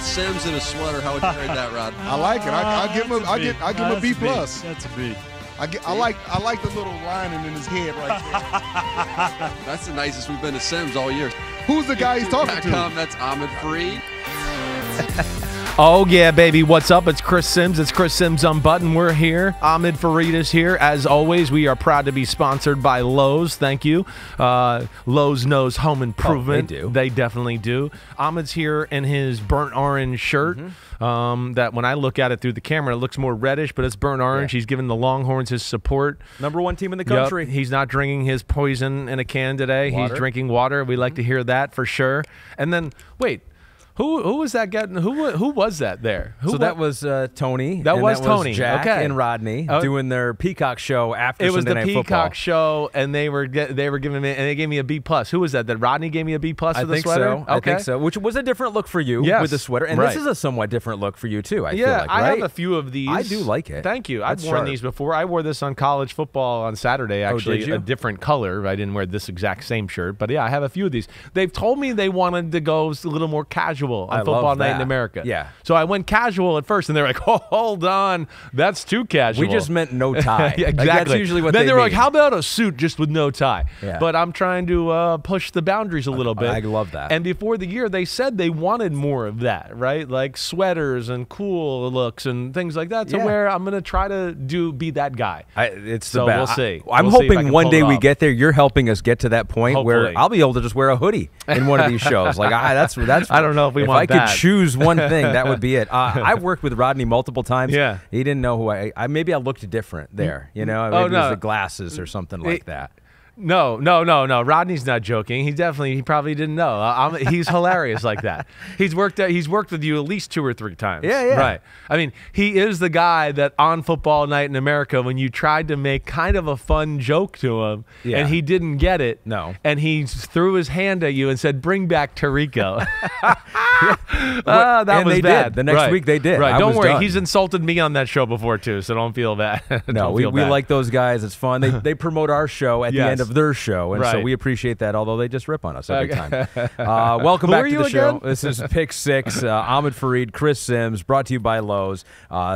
Sims in a sweater. How would you rate that, Rod? I like it. I give him a B plus. That's a B. I like the little lining in his head right there. That's the nicest we've been to Sims all year. Who's the guy he's talking to? That's Ahmed Fareed. Oh, yeah, baby. What's up? It's Chris Sims. It's Chris Sims Unbuttoned. We're here. Ahmed Fareed is here. As always, we are proud to be sponsored by Lowe's. Thank you. Lowe's knows home improvement. Oh, they do. They definitely do. Ahmed's here in his burnt orange shirt. That when I look at it through the camera, it looks more reddish, but it's burnt orange. Yeah. He's giving the Longhorns his support. #1 team in the country. Yep. He's not drinking his poison in a can today. Water. He's drinking water. We like to hear that for sure. And then, wait. Who was that guy? Who was that there? That was Tony. That was Tony. Jack okay. and Rodney doing their Peacock show after it was Sunday the Night Peacock Football. show, and they were giving me, and they gave me a B plus. Who was that? That Rodney gave me a B plus for the sweater. So. Okay. I think so. Which was a different look for you with the sweater, and this is a somewhat different look for you too. I feel like, right? I have a few of these. I do like it. Thank you. I've worn these before. I wore this on college football on Saturday. Actually, a different color. I didn't wear this exact same shirt, but yeah, I have a few of these. They've told me they wanted to go a little more casual on football night in America. Yeah. So I went casual at first, and they're like, "Oh, hold on, that's too casual." We just meant no tie. Yeah, exactly. Like, that's usually what then they were mean. like, "How about a suit just with no tie?" Yeah. But I'm trying to push the boundaries a little bit. I love that. And before the year, they said they wanted more of that, right? Like sweaters and cool looks and things like that. To where I'm going to try to be that guy. It's the so best. we'll see. I'm We'll see if I hoping can one pull day it we off. get there. You're helping us get to that point Hopefully. where I'll be able to just wear a hoodie in one of these shows. Like that's. I don't know if we want I that. could choose one thing, that would be it. I've worked with Rodney multiple times. Yeah. He didn't know who I maybe I looked different there. You know, maybe it was the glasses or something like that. No. Rodney's not joking. He probably didn't know. He's hilarious like that. He's worked with you at least 2 or 3 times. Yeah. Right. I mean, he is the guy that on football night in America, when you tried to make kind of a fun joke to him, and he didn't get it. No. And he threw his hand at you and said, "Bring back Tirico." That was they bad. did. The next week they did. Right. I Don't was worry. done. He's insulted me on that show before too, so don't feel bad. No, we like those guys. It's fun. They promote our show at the end of their show, and so we appreciate that, although they just rip on us every time. Welcome back to the show. This is Pick 6. Ahmed Fareed, Chris Sims, brought to you by Lowe's.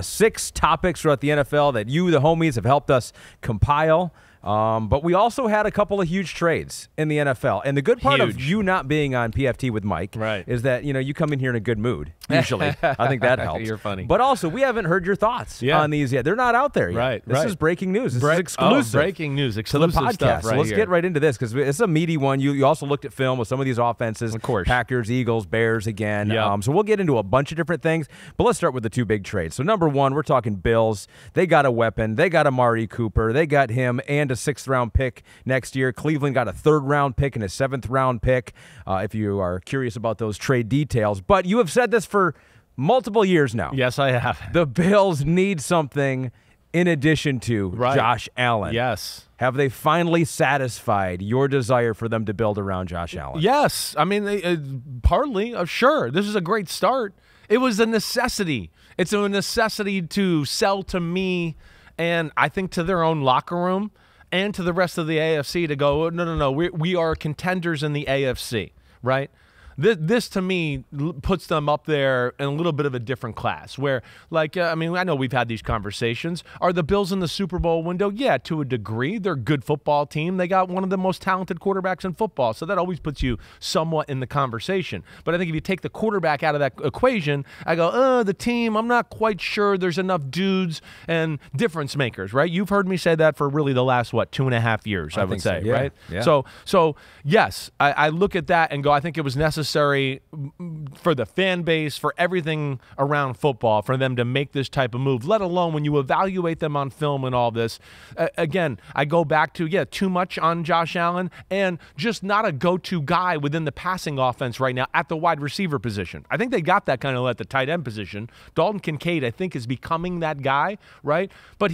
6 topics throughout the NFL that you, the homies, have helped us compile. But we also had a couple of huge trades in the NFL. And the good part of you not being on PFT with Mike is that, you come in here in a good mood, usually. I think that helps. You're funny. But also, we haven't heard your thoughts on these yet. They're not out there yet. This is breaking news. This is exclusive. Breaking news. To the Exclusive podcast. stuff So let's get right into this because it's a meaty one. You also looked at film with some of these offenses. Of course. Packers, Eagles, Bears again. Yep. So we'll get into a bunch of different things. But let's start with the 2 big trades. So number 1, we're talking Bills. They got a weapon. They got Amari Cooper. They got him and a 6th-round pick next year. Cleveland got a 3rd-round pick and a 7th-round pick, if you are curious about those trade details. But you have said this for multiple years now. Yes, I have. The Bills need something in addition to Josh Allen. Yes. Have they finally satisfied your desire for them to build around Josh Allen? Yes. I mean, partly, sure. This is a great start. It was a necessity. It's a necessity to sell to me and I think to their own locker room and to the rest of the AFC to go, no, we are contenders in the AFC, right? This to me puts them up there in a little bit of a different class where, I know we've had these conversations. Are the Bills in the Super Bowl window? Yeah, to a degree. They're a good football team. They got one of the most talented quarterbacks in football, so that always puts you somewhat in the conversation. But I think if you take the quarterback out of that equation, I go, the team, I'm not quite sure there's enough dudes and difference makers, right? You've heard me say that for really the last, 2.5 years, I would say, so, yeah. right? Yeah. So yes, I look at that and go, I think it was necessary for the fan base, for everything around football, for them to make this type of move, let alone when you evaluate them on film and all this. Again, I go back to, too much on Josh Allen and just not a go-to guy within the passing offense right now at the wide receiver position. I think they got that kind of at the tight end position. Dalton Kincaid, I think, is becoming that guy, right? But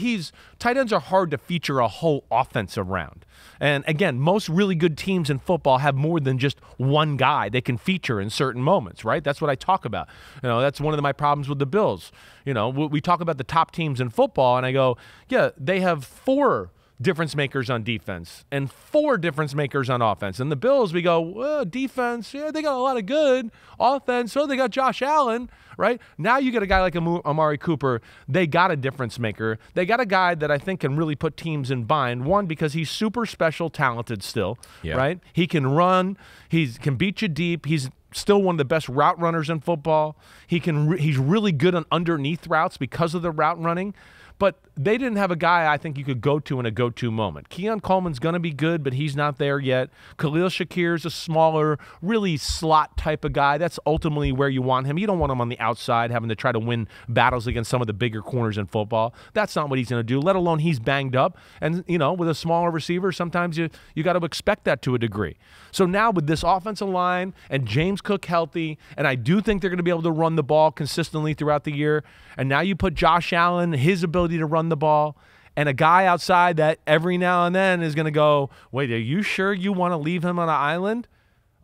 tight ends are hard to feature a whole offense around. And again, most really good teams in football have more than just one guy they can feature in certain moments, right? That's what I talk about. That's one of my problems with the Bills. We talk about the top teams in football, and I go, they have 4 difference makers on defense and 4 difference makers on offense. And the Bills, we go, well, defense, yeah, they got a lot of good. Offense, so they got Josh Allen, right? Now you get a guy like Amari Cooper. They got a difference maker. They got a guy that I think can really put teams in bind. One, because he's super special talented still, right? He can run. He can beat you deep. He's still one of the best route runners in football. He's really good on underneath routes because of the route running. But they didn't have a guy I think you could go to in a go-to moment. Keon Coleman's going to be good, but he's not there yet. Khalil Shakir's a smaller, really slot type of guy. That's ultimately where you want him. You don't want him on the outside having to try to win battles against some of the bigger corners in football. That's not what he's going to do, let alone he's banged up. And, with a smaller receiver, sometimes you got to expect that to a degree. So now with this offensive line and James Cook healthy, and I do think they're going to be able to run the ball consistently throughout the year, and now you put Josh Allen, his ability to run the ball, and a guy outside that every now and then is going to go, wait, are you sure you want to leave him on an island?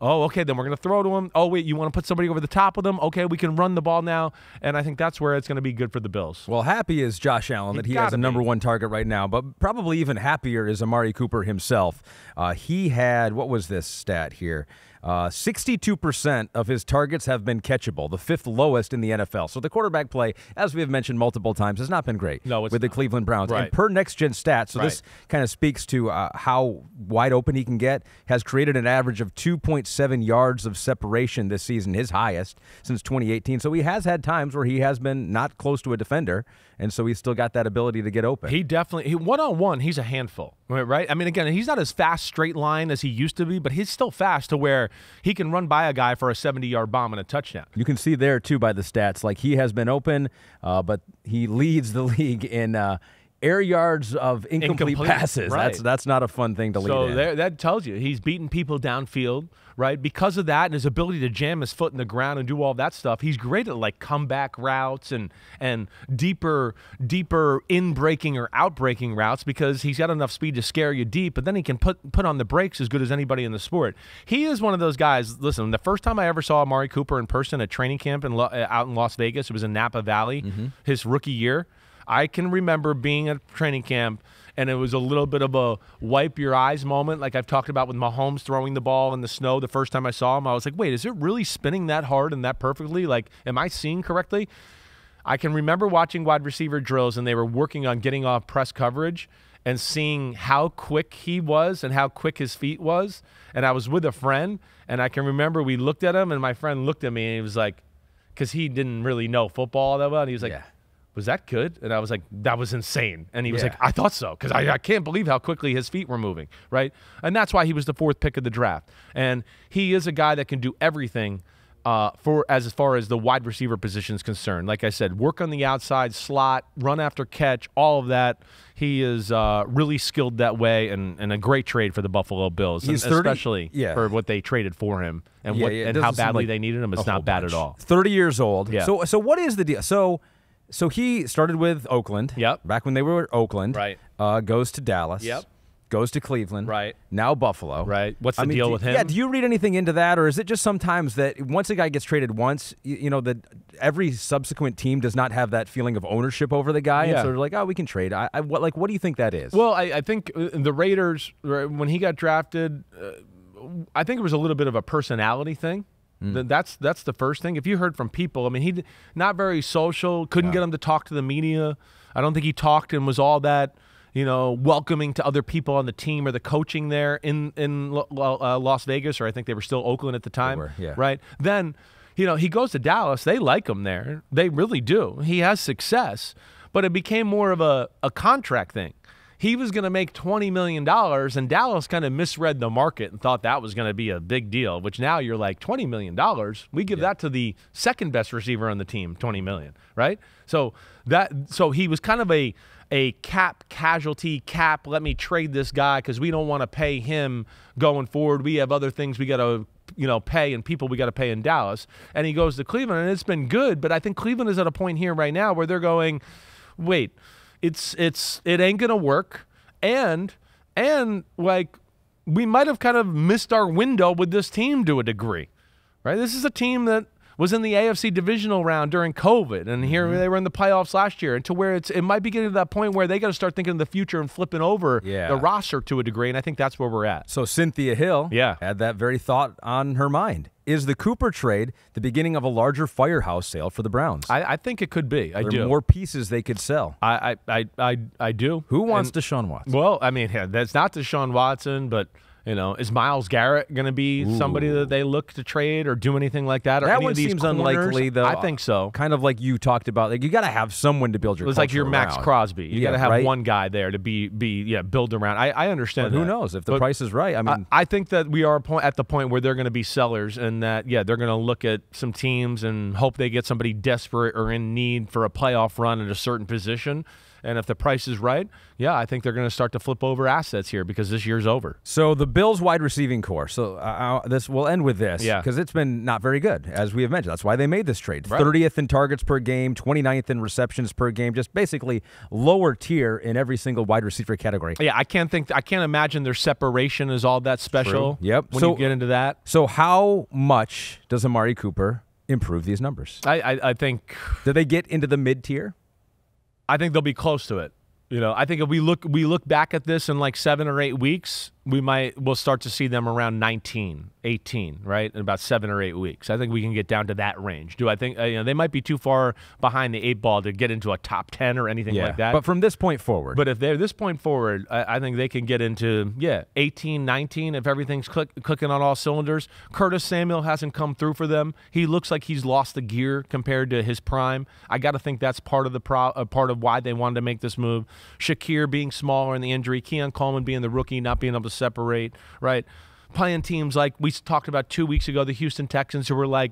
Oh, okay, then we're going to throw to him. Oh, wait, you want to put somebody over the top of them? Okay, we can run the ball now, and I think that's where it's going to be good for the Bills. Well, happy is Josh Allen that he has a number 1 target right now, but probably even happier is Amari Cooper himself. He had, what was this stat here? 62% of his targets have been catchable, the 5th lowest in the NFL. So the quarterback play, as we have mentioned multiple times, has not been great with the Cleveland Browns. Right. And per next-gen stats, so this kind of speaks to how wide open he can get, has created an average of 2.7 yards of separation this season, his highest since 2018. So he has had times where he has been not close to a defender, and so he's still got that ability to get open. He definitely, one-on-one, he's a handful, right? I mean, again, he's not as fast straight line as he used to be, but he's still fast to where he can run by a guy for a 70-yard bomb and a touchdown. You can see there, too, by the stats, like he has been open, but he leads the league in air yards of incomplete passes. Right. That's not a fun thing to lead in. So that tells you he's beating people downfield, right? Because of that and his ability to jam his foot in the ground and do all that stuff, he's great at like comeback routes and deeper in-breaking or out-breaking routes because he's got enough speed to scare you deep, but then he can put on the brakes as good as anybody in the sport. He is one of those guys. Listen, the first time I ever saw Amari Cooper in person at training camp out in Las Vegas, it was in Napa Valley, his rookie year. I can remember being at training camp, and it was a little bit of a wipe your eyes moment, like I've talked about with Mahomes throwing the ball in the snow the first time I saw him. I was like, wait, is it really spinning that hard and that perfectly? Like, am I seeing correctly? I can remember watching wide receiver drills, and they were working on getting off press coverage and seeing how quick he was and how quick his feet was. And I was with a friend, and I can remember we looked at him, and my friend looked at me, and he was like, because he didn't really know football that well, and he was like, was that good? And I was like, that was insane. And he was like, I thought so, because I can't believe how quickly his feet were moving, right? And that's why he was the 4th pick of the draft. And he is a guy that can do everything as far as the wide receiver position is concerned. Like I said, work on the outside, slot, run after catch, all of that. He is really skilled that way, and a great trade for the Buffalo Bills, He's 30, especially for what they traded for him and and how badly they needed him. It's not bad at all. 30 years old. Yeah. So what is the deal? So he started with Oakland. Back when they were Oakland. Right. Goes to Dallas. Goes to Cleveland. Right. Now Buffalo. Right. What's the deal with him? Yeah. Do you read anything into that, or is it just sometimes that once a guy gets traded once, that every subsequent team does not have that feeling of ownership over the guy, and so they're like, oh, we can trade. What do you think that is? Well, I think the Raiders, when he got drafted, I think it was a little bit of a personality thing. That's the first thing. If you heard from people, I mean, he not very social, couldn't get him to talk to the media. I don't think he talked and was all that, welcoming to other people on the team or the coaching there in Las Vegas, or I think they were still Oakland at the time, right? Then, he goes to Dallas. They like him there. They really do. He has success, but it became more of a contract thing. He was going to make $20 million, and Dallas kind of misread the market and thought that was going to be a big deal, which now you're like, $20 million? We give that to the second best receiver on the team, $20 million, right? So he was kind of a cap casualty, let me trade this guy because we don't want to pay him going forward. We have other things we got to pay and people we got to pay in Dallas. And he goes to Cleveland, and it's been good, but I think Cleveland is at a point here right now where they're going, wait, it ain't gonna work, and like we might have kind of missed our window with this team to a degree, right? This is a team that was in the AFC divisional round during COVID, and here they were in the playoffs last year, and to where it might be getting to that point where they got to start thinking of the future and flipping over the roster to a degree, and I think that's where we're at. So Cynthia Hill had that very thought on her mind. Is the Cooper trade the beginning of a larger firehouse sale for the Browns? I think it could be. There are more pieces they could sell. I do. Who wants Deshaun Watson? Well, I mean, that's not Deshaun Watson, but is Myles Garrett going to be somebody that they look to trade or do anything like that? Or that any one of these seems corners? unlikely, though. I think so. Kind of like you talked about. Like, you got to have someone to build your It's like your Max around. Crosby. You got to have one guy there to build around. I understand but who knows if the price is right? I mean, I think that we are at the point where they're going to be sellers, and that they're going to look at some teams and hope they get somebody desperate or in need for a playoff run at a certain position. And if the price is right, I think they're going to start to flip over assets here because this year's over. So the Bills wide receiving core. So we'll end with this because it's been not very good, as we have mentioned. That's why they made this trade. Right. 30th in targets per game, 29th in receptions per game, just basically lower tier in every single wide receiver category. Yeah, I can't imagine their separation is all that special. True. Yep. When you get into that. So how much does Amari Cooper improve these numbers? I think. Do they get into the mid tier? I think they'll be close to it. I think if we look back at this in like 7 or 8 weeks, we'll start to see them around 19, 18, right? In about 7 or 8 weeks. I think we can get down to that range. Do I think they might be too far behind the 8 ball to get into a top 10 or anything like that. But from this point forward. But if they're this point forward, I think they can get into 18, 19 if everything's clicking on all cylinders. Curtis Samuel hasn't come through for them. He looks like he's lost the gear compared to his prime. I got to think that's part of the part of why they wanted to make this move. Shakir being smaller in the injury, Keon Coleman being the rookie, not being able to separate, right? Playing teams like we talked about 2 weeks ago, the Houston Texans, who were like,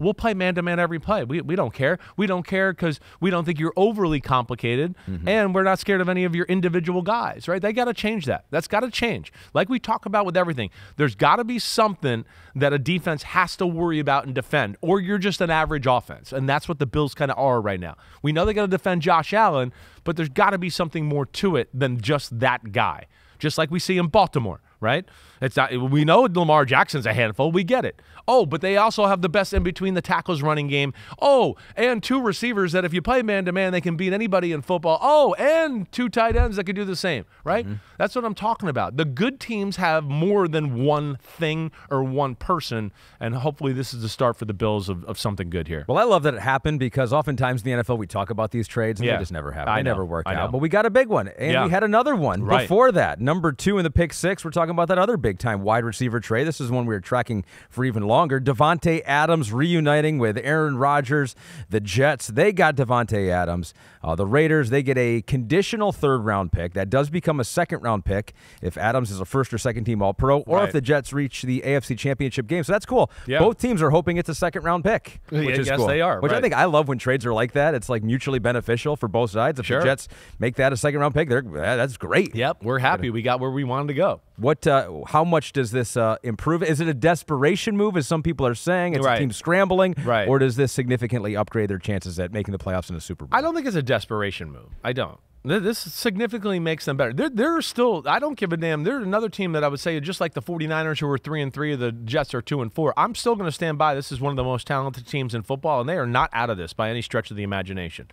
we'll play man-to-man every play. We don't care. We don't care because we don't think you're overly complicated, and we're not scared of any of your individual guys, right? They got to change that. That's got to change. Like we talk about with everything, there's got to be something that a defense has to worry about and defend, or you're just an average offense, and that's what the Bills kind of are right now. We know they got to defend Josh Allen, but there's got to be something more to it than just that guy, just like we see in Baltimore. Right? It's not. We know Lamar Jackson's a handful. We get it. Oh, but they also have the best in between the tackles running game. Oh, and 2 receivers that if you play man-to-man, they can beat anybody in football. Oh, and 2 tight ends that can do the same. Right? That's what I'm talking about. The good teams have more than one thing or one person, and hopefully this is the start for the Bills of something good here. Well, I love that it happened because oftentimes in the NFL we talk about these trades and they just never happen. They never work out. But we got a big one, and we had another one before that. Number 2 in the pick 6, we're talking about that other big-time wide receiver trade. This is one we were tracking for even longer. Davante Adams reuniting with Aaron Rodgers. The Jets, they got Davante Adams. The Raiders, they get a conditional 3rd-round pick. That does become a 2nd-round pick if Adams is a 1st or 2nd-team All-Pro, or if the Jets reach the AFC Championship game. So that's cool. Yeah. Both teams are hoping it's a 2nd-round pick, which is cool. They are. Which I think I love when trades are like that. It's like mutually beneficial for both sides. If the Jets make that a 2nd-round pick, that's great. Yep, we're happy. We got where we wanted to go. How much does this improve? Is it a desperation move, as some people are saying? It's a team scrambling, or does this significantly upgrade their chances at making the playoffs in the Super Bowl? I don't think it's a desperation move. I don't. This significantly makes them better. They're still, I don't give a damn. They're another team that I would say, just like the 49ers, who are 3-3, the Jets are 2-4. I'm still going to stand by. This is one of the most talented teams in football, and they are not out of this by any stretch of the imagination.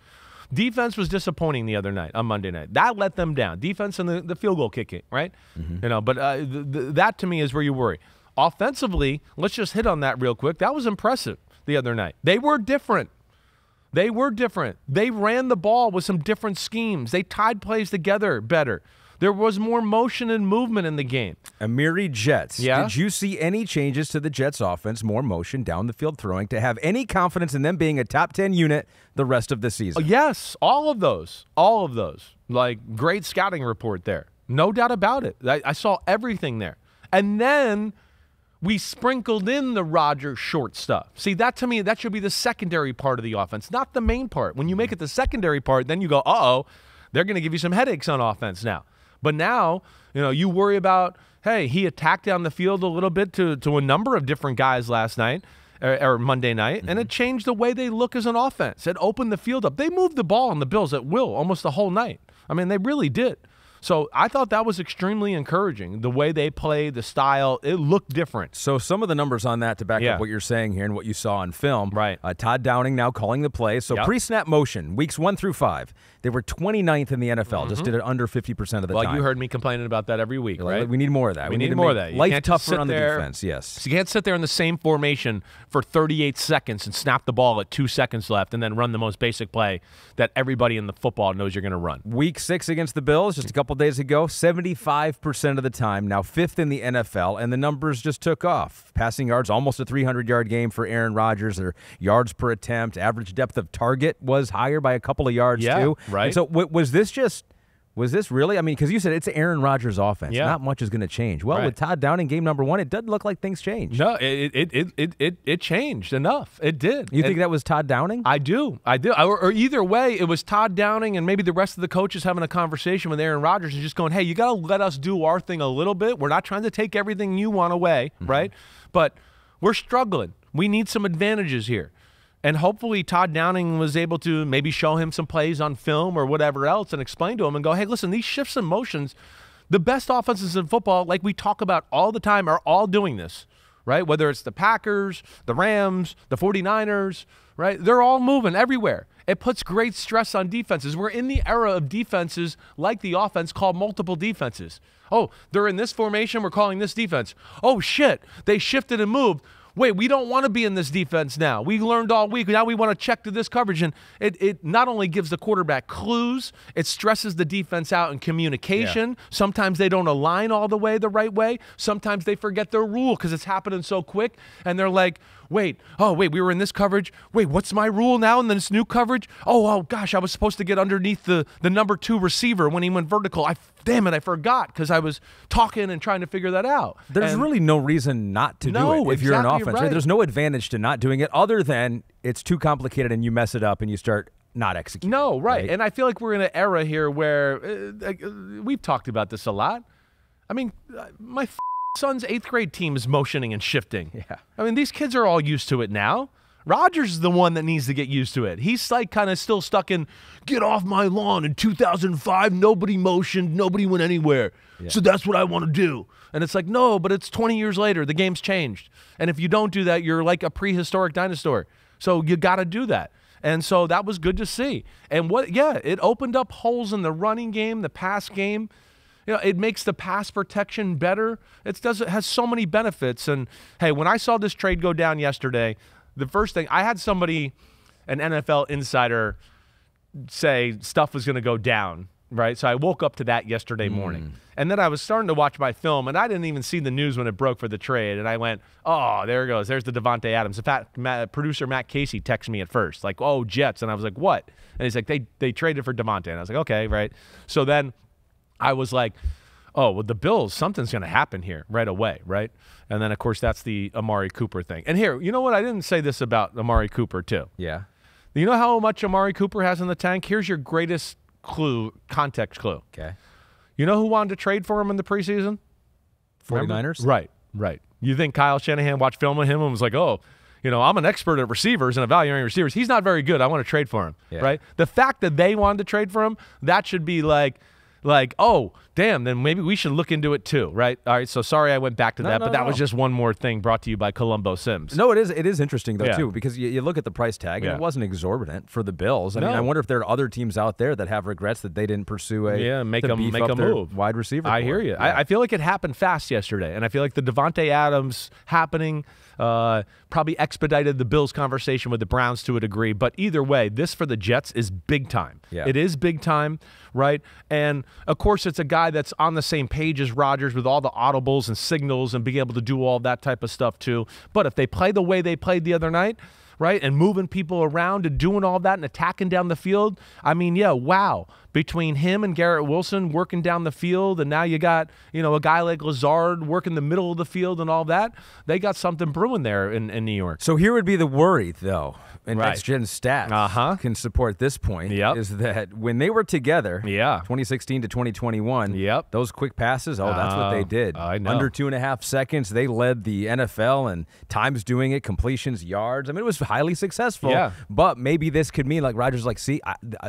Defense was disappointing the other night, on Monday night. That let them down. Defense and the field goal kicking, right? But that to me is where you worry. Offensively, let's just hit on that real quick. That was impressive the other night. They were different. They ran the ball with some different schemes. They tied plays together better. There was more motion and movement in the game. Amiri Jets. Yeah? Did you see any changes to the Jets offense, more motion down the field throwing, to have any confidence in them being a top 10 unit the rest of the season? Yes, all of those. All of those. Like, great scouting report there. No doubt about it. I saw everything there. And then we sprinkled in the Rodgers short stuff. See, that to me, that should be the secondary part of the offense, not the main part. When you make it the secondary part, then you go, uh-oh, they're going to give you some headaches on offense now. But now, you worry about, hey, he attacked down the field a little bit to a number of different guys last night or Monday night, and it changed the way they look as an offense. It opened the field up. They moved the ball on the Bills at will almost the whole night. I mean, they really did. So I thought that was extremely encouraging. The way they played, the style, it looked different. So some of the numbers on that to back up what you're saying here and what you saw on film. Right. Todd Downing now calling the play. So pre-snap motion, weeks 1 through 5, they were 29th in the NFL. Just did it under 50% of the time. Well, you heard me complaining about that every week, right? We need more of that. We need more of that. Life tougher on the defense, yes. So you can't sit there in the same formation for 38 seconds and snap the ball at 2 seconds left and then run the most basic play that everybody in the football knows you're going to run. Week 6 against the Bills, just a couple days ago, 75% of the time, now 5th in the NFL, and the numbers just took off. Passing yards, almost a 300-yard game for Aaron Rodgers. Their yards per attempt, average depth of target was higher by a couple of yards, too. Right. And so was this really? I mean, because you said it's Aaron Rodgers' offense. Yeah. Not much is going to change. Well, with Todd Downing game number 1, it doesn't look like things changed. No, it changed enough. It did. You think that was Todd Downing? I do. Or either way, it was Todd Downing and maybe the rest of the coaches having a conversation with Aaron Rodgers and just going, hey, you got to let us do our thing a little bit. We're not trying to take everything you want away, right? But we're struggling. We need some advantages here. And hopefully Todd Downing was able to maybe show him some plays on film or whatever else and explain to him and go, hey, listen, these shifts and motions, the best offenses in football, like we talk about all the time, are all doing this, right? Whether it's the Packers, the Rams, the 49ers, right? They're all moving everywhere. It puts great stress on defenses. We're in the era of defenses like the offense called multiple defenses. Oh, they're in this formation, we're calling this defense. Oh, shit, they shifted and moved. Wait, we don't want to be in this defense now. We learned all week. Now we want to check to this coverage. And it not only gives the quarterback clues, it stresses the defense out in communication. Yeah. Sometimes they don't align all the right way. Sometimes they forget their rule because it's happening so quick. And they're like, wait, we were in this coverage. Wait, what's my rule now in this new coverage? Oh gosh, I was supposed to get underneath the number 2 receiver when he went vertical. Damn it, I forgot because I was talking and trying to figure that out. There's really no reason not to do it if you're an offense. Right. There's no advantage to not doing it other than it's too complicated and you mess it up and you start not executing. No, right. And I feel like we're in an era here where we've talked about this a lot. I mean, my son's 8th grade team is motioning and shifting. Yeah. I mean, these kids are all used to it now. Rodgers is the one that needs to get used to it. He's like kind of still stuck in, get off my lawn. In 2005, nobody motioned, nobody went anywhere. Yeah. So that's what I want to do. And it's like, no, but it's 20 years later. The game's changed. And if you don't do that, you're like a prehistoric dinosaur. So you got to do that. And so that was good to see. And it opened up holes in the running game, the pass game. You know, it makes the pass protection better. It has so many benefits. And, hey, when I saw this trade go down yesterday, the first thing, I had somebody, an NFL insider, say stuff was going to go down, right? So I woke up to that yesterday morning. And then I was starting to watch my film, and I didn't even see the news when it broke for the trade. And I went, oh, there it goes. There's the Davante Adams. In fact, producer Matt Casey texted me at first, like, oh, Jets. And I was like, what? And he's like, they traded for Davante. And I was like, okay, right. So then I was like, oh, well, the Bills, something's going to happen here right away, right? And then, of course, that's the Amari Cooper thing. And here, you know what? I didn't say this about Amari Cooper, too. Yeah. You know how much Amari Cooper has in the tank? Here's your greatest context clue. Okay. You know who wanted to trade for him in the preseason? 49ers? Right. You think Kyle Shanahan watched film of him and was like, oh, you know, I'm an expert at receivers and evaluating receivers. He's not very good. I want to trade for him, right? The fact that they wanted to trade for him, that should be like, oh, damn, then maybe we should look into it too, right? All right, so sorry I went back to that, but that was just one more thing brought to you by Columbo Sims. No, it is interesting, though, too, because you look at the price tag, and it wasn't exorbitant for the Bills. I mean, I wonder if there are other teams out there that have regrets that they didn't pursue make a move. Wide receiver. I hear you. Yeah. I feel like it happened fast yesterday, and I feel like the Davante Adams happening probably expedited the Bills' conversation with the Browns to a degree, but either way, this for the Jets is big time. Yeah. It is big time, right? And, of course, it's a guy that's on the same page as Rodgers with all the audibles and signals and being able to do all that type of stuff too. But if they play the way they played the other night, right, and moving people around and doing all that and attacking down the field, I mean, wow. Between him and Garrett Wilson working down the field, and now you got, you know, a guy like Lazard working the middle of the field and all that, they got something brewing there in New York. So here would be the worry, though, and Next Gen Stats can support this point, is that when they were together, 2016 to 2021, those quick passes, that's what they did. I know. Under 2.5 seconds, they led the NFL in times doing it, completions, yards. I mean, it was highly successful, but maybe this could mean like Rodgers like, see,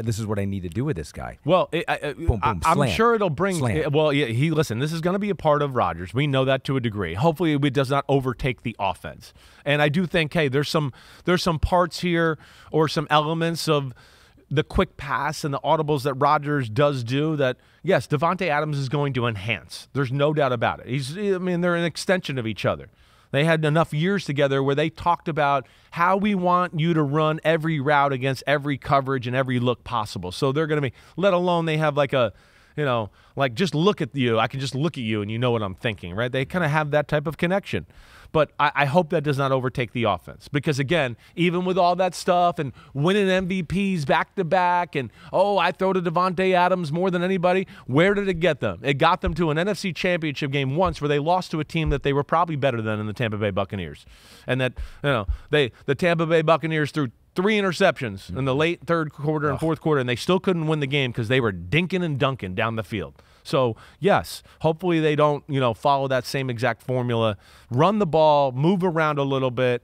this is what I need to do with this guy. Well, boom, boom, I'm sure it'll bring. Well, yeah, listen, this is going to be a part of Rodgers. We know that to a degree. Hopefully, it does not overtake the offense. And I do think, hey, there's some parts here or some elements of the quick pass and the audibles that Rodgers does do that, yes, Davante Adams is going to enhance. There's no doubt about it. They're an extension of each other. They had enough years together where they talked about how we want you to run every route against every coverage and every look possible. So they're going to be, let alone they have like a, like just look at you. I can just look at you and you know what I'm thinking, right? They kind of have that type of connection. But I hope that does not overtake the offense because, again, even with all that stuff and winning MVPs back-to-back and, I throw to Davante Adams more than anybody, where did it get them? It got them to an NFC Championship game once where they lost to a team that they were probably better than in the Tampa Bay Buccaneers. And that, the Tampa Bay Buccaneers threw 3 interceptions in the late third quarter and fourth quarter, and they still couldn't win the game because they were dinking and dunking down the field. So, yes, hopefully they don't, follow that same exact formula. Run the ball, move around a little bit.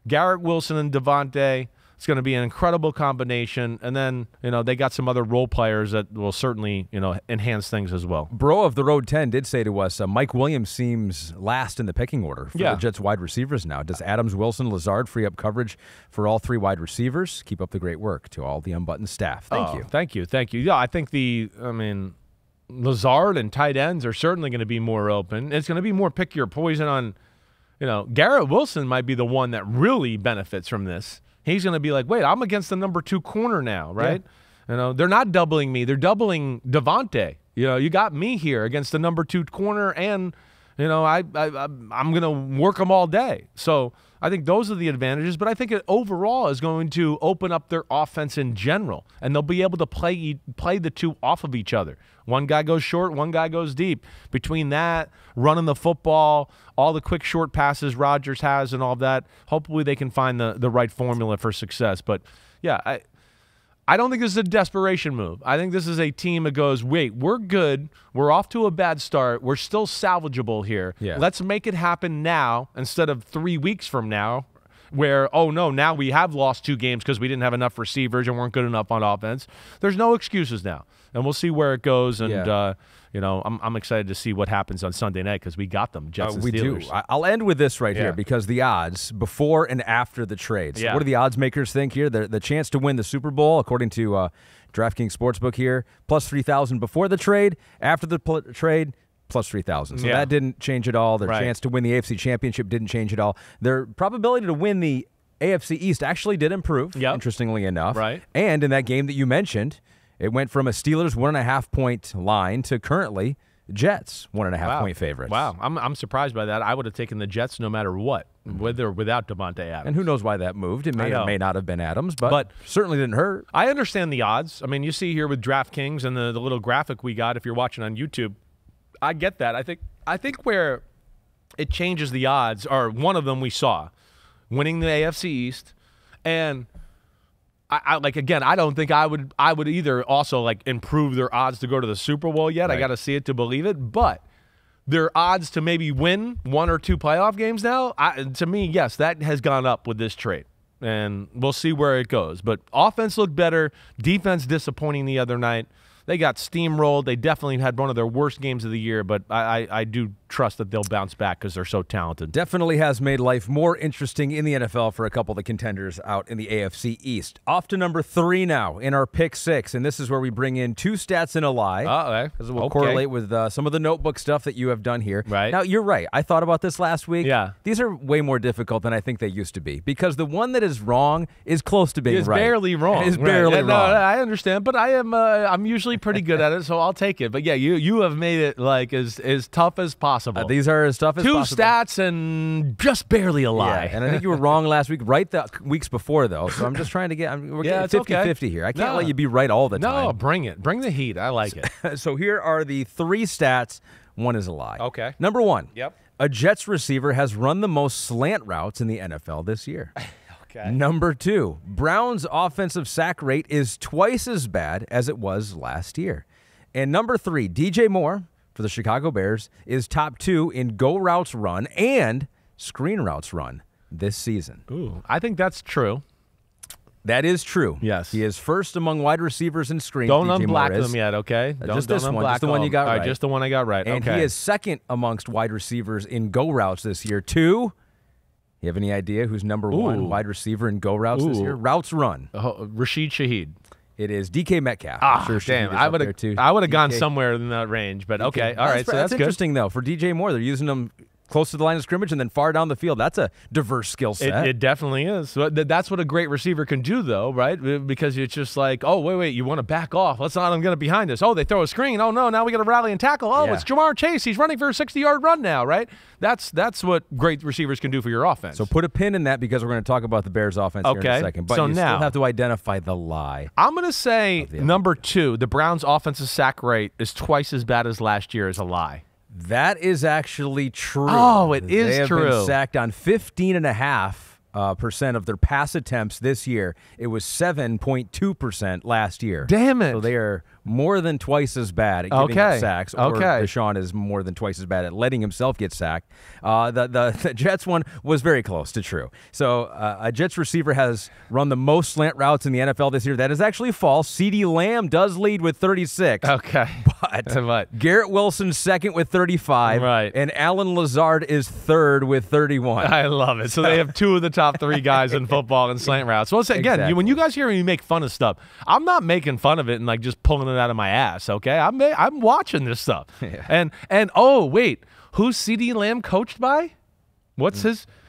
Garrett Wilson and Davante, it's going to be an incredible combination. And then, they got some other role players that will certainly, enhance things as well. Bro of the Road 10 did say to us, Mike Williams seems last in the picking order for the Jets wide receivers now. Does Adams, Wilson, Lazard free up coverage for all 3 wide receivers? Keep up the great work to all the Unbuttoned staff. Thank you. Thank you. Yeah, I think Lazard and tight ends are certainly going to be more open. It's going to be more pick your poison on, Garrett Wilson might be the one that really benefits from this. He's going to be like, wait, I'm against the number 2 corner now, right? Yeah. They're not doubling me. They're doubling Davante. You got me here against the number 2 corner and, I'm going to work them all day. So I think those are the advantages, but I think it overall is going to open up their offense in general, and they'll be able to play the 2 off of each other. One guy goes short, one guy goes deep. Between that, running the football, all the quick short passes Rodgers has and all that, hopefully they can find the right formula for success. But, yeah, I don't think this is a desperation move. I think this is a team that goes, wait, we're good. We're off to a bad start. We're still salvageable here. Yeah. Let's make it happen now instead of 3 weeks from now where, now we have lost 2 games because we didn't have enough receivers and weren't good enough on offense. There's no excuses now. And we'll see where it goes. And, I'm excited to see what happens on Sunday night because we got them, Jets and Steelers. We do. I'll end with this right here because the odds before and after the trade. So what do the odds makers think here? The chance to win the Super Bowl, according to DraftKings Sportsbook here, plus 3,000 before the trade. After the trade, plus 3,000. So that didn't change at all. Their chance to win the AFC Championship didn't change at all. Their probability to win the AFC East actually did improve, interestingly enough. Right. And in that game that you mentioned, it went from a Steelers 1.5-point line to currently Jets 1.5-point favorites. Wow, I'm surprised by that. I would have taken the Jets no matter what, with or without Davante Adams. And who knows why that moved? It may or may not have been Adams, but certainly didn't hurt. I understand the odds. You see here with DraftKings and the little graphic we got if you're watching on YouTube. I get that. I think where it changes the odds are one of them we saw, winning the AFC East, and I don't think I would either also improve their odds to go to the Super Bowl yet. Right. I got to see it to believe it, but their odds to maybe win 1 or 2 playoff games now, to me, yes, that has gone up with this trade, and we'll see where it goes. But offense looked better, defense disappointing the other night. They got steamrolled. They definitely had one of their worst games of the year, but I do trust that they'll bounce back because they're so talented. Definitely has made life more interesting in the NFL for a couple of the contenders out in the AFC East. Off to number 3 now in our Pick 6, and this is where we bring in 2 stats and a lie. Because it will correlate with some of the notebook stuff that you have done here. Right. Now, you're right. I thought about this last week. Yeah. These are way more difficult than I think they used to be because the one that is wrong is close to being right. It's barely wrong. It's barely wrong. No, I understand, but I'm usually pretty good at it, so I'll take it. But yeah, you have made it as tough as possible. These are as tough as 2 possible. stats and just barely a lie. Yeah, and I think you were wrong last week, right the weeks before, though. So I'm just trying to we're getting 50-50 here. I can't let you be right all the time. No, bring it. Bring the heat. I like it. So here are the 3 stats. One is a lie. Okay. Number 1. Yep. A Jets receiver has run the most slant routes in the NFL this year. Okay. Number 2. Browns' offensive sack rate is twice as bad as it was last year. And number 3, DJ Moore for the Chicago Bears is top 2 in go routes run and screen routes run this season. Ooh, I think that's true. That is true. Yes. He is first among wide receivers in screens. Don't DJ unblack Moore them yet, okay? Just this one. Just the one you got right. Just the one I got right. And he is second amongst wide receivers in go routes this year, too. You have any idea who's number one wide receiver in go routes this year? Routes run. Rashid Shaheed. It is DK Metcalf. Damn. I would have gone somewhere in that range, but okay. All right, so that's interesting, though. For DJ Moore, they're using him close to the line of scrimmage and then far down the field. That's a diverse skill set. It definitely is. That's what a great receiver can do, though, right? Because it's just like, oh, wait, you want to back off. Let's not get it behind us. Oh, they throw a screen. Oh, no, now we got to rally and tackle. Oh, It's Jamar Chase. He's running for a 60-yard run now, right? That's what great receivers can do for your offense. So put a pin in that because we're going to talk about the Bears' offense here in a second. But so you now, still have to identify the lie. I'm going to say number 2, the Browns' offensive sack rate is twice as bad as last year is a lie. That is actually true. Oh, it is They have true. been sacked on 15.5% of their pass attempts this year. It was 7.2% last year. Damn it. So they are more than twice as bad at giving up sacks. Or Deshaun is more than twice as bad at letting himself get sacked. The Jets one was very close to true. So a Jets receiver has run the most slant routes in the NFL this year. That is actually false. CeeDee Lamb does lead with 36. Okay. But Garrett Wilson's second with 35. Right. And Alan Lazard is third with 31. I love it. So they have 2 of the top 3 guys in football in slant routes. Well, again, when you guys hear me make fun of stuff, I'm not making fun of it and just pulling it out of my ass, okay? I'm watching this stuff. Yeah. And oh, wait, who's CeeDee Lamb coached by?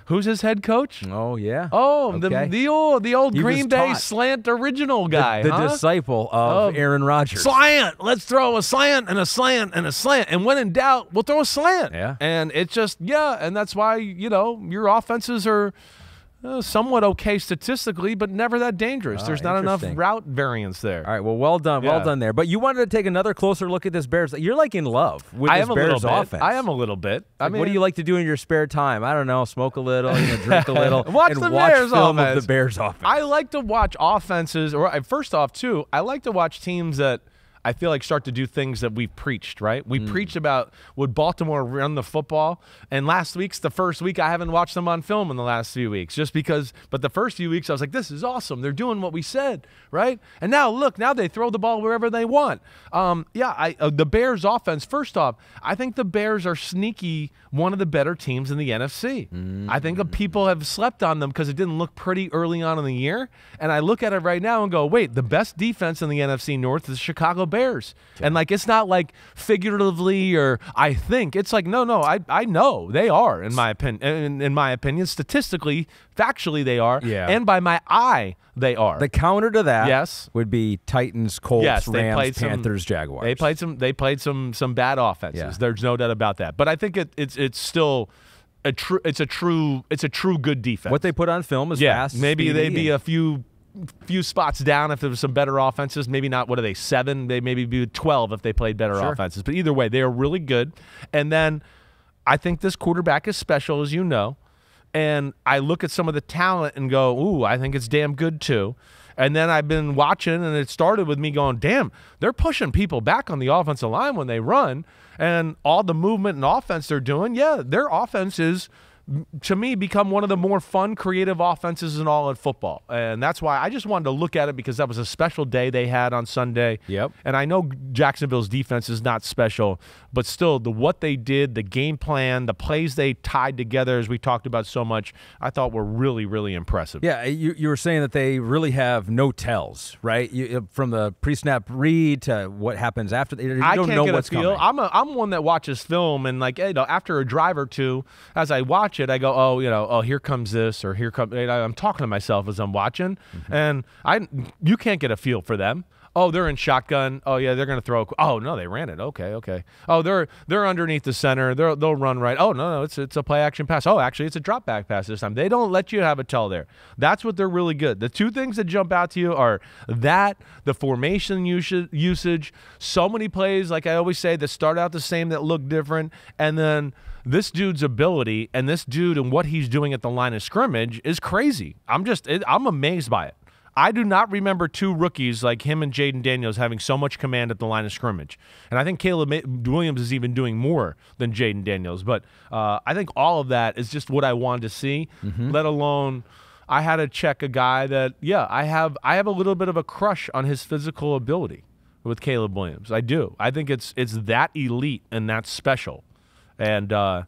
Who's his head coach? Oh, yeah. Oh, okay. the old Green Bay slant original guy. The disciple of Aaron Rodgers. Slant. Let's throw a slant and a slant and a slant. And when in doubt, we'll throw a slant. Yeah. And it's just, and that's why, your offenses are somewhat okay statistically, but never that dangerous. There's not enough route variance there. All right, well done. Yeah. Well done there. But you wanted to take another closer look at this Bears. You're in love with this Bears offense. I am a little bit. What do you like to do in your spare time? I don't know, smoke a little, drink a little, watch film of the Bears offense. I like to watch offenses, or first off, too, I like to watch teams that I feel like start to do things that we've preached, right? We preached about would Baltimore run the football, and last week's the first week I haven't watched them on film in the last few weeks, just because. But the first few weeks I was like, this is awesome. They're doing what we said, right? And now they throw the ball wherever they want. The Bears offense. First off, I think the Bears are sneaky one of the better teams in the NFC. I think people have slept on them because it didn't look pretty early on in the year, and I look at it right now and go, wait, the best defense in the NFC North is Chicago Bears. And it's not like figuratively or I think. It's like, no, I know they are, in my opinion, statistically, factually they are. Yeah. And by my eye, they are. The counter to that would be Titans, Colts, Rams, Panthers, Jaguars. They played some bad offenses. Yeah. There's no doubt about that. But I think it's still a true good defense. What they put on film is fast. Maybe they'd be a few spots down if there was some better offenses. Maybe not, 7? They maybe be 12 if they played better offenses. But either way, they are really good. And then I think this quarterback is special, as you know. And I look at some of the talent and go, ooh, I think it's damn good too. And then I've been watching, and it started with me going, damn, they're pushing people back on the offensive line when they run. And all the movement and offense they're doing, their offense is, to me, become one of the more fun, creative offenses in all of football. And that's why I just wanted to look at it, because that was a special day they had on Sunday. Yep. And I know Jacksonville's defense is not special, but still, what they did, the game plan, the plays they tied together, as we talked about so much, I thought were really, really impressive. Yeah, you were saying that they really have no tells, right? From the pre-snap read to what happens after. You don't know what's coming. I'm one that watches film, and after a drive or two, as I watch it, I go, here comes this, or here comes. I'm talking to myself as I'm watching, and you can't get a feel for them. Oh, they're in shotgun. Oh yeah, they're gonna throw. Oh no, they ran it. Okay. Oh, they're underneath the center. They'll run right. Oh no, it's a play action pass. Oh, actually, it's a drop back pass this time. They don't let you have a tell there. That's what they're really good. The two things that jump out to you are the formation usage. So many plays, like I always say, that start out the same, that look different, and then this dude's ability and this dude and what he's doing at the line of scrimmage is crazy. I'm amazed by it. I do not remember two rookies like him and Jaden Daniels having so much command at the line of scrimmage. And I think Caleb Williams is even doing more than Jaden Daniels. But I think all of that is just what I wanted to see, let alone I had to check a guy that, I have a little bit of a crush on his physical ability with Caleb Williams. I do. I think it's that elite and that special. And I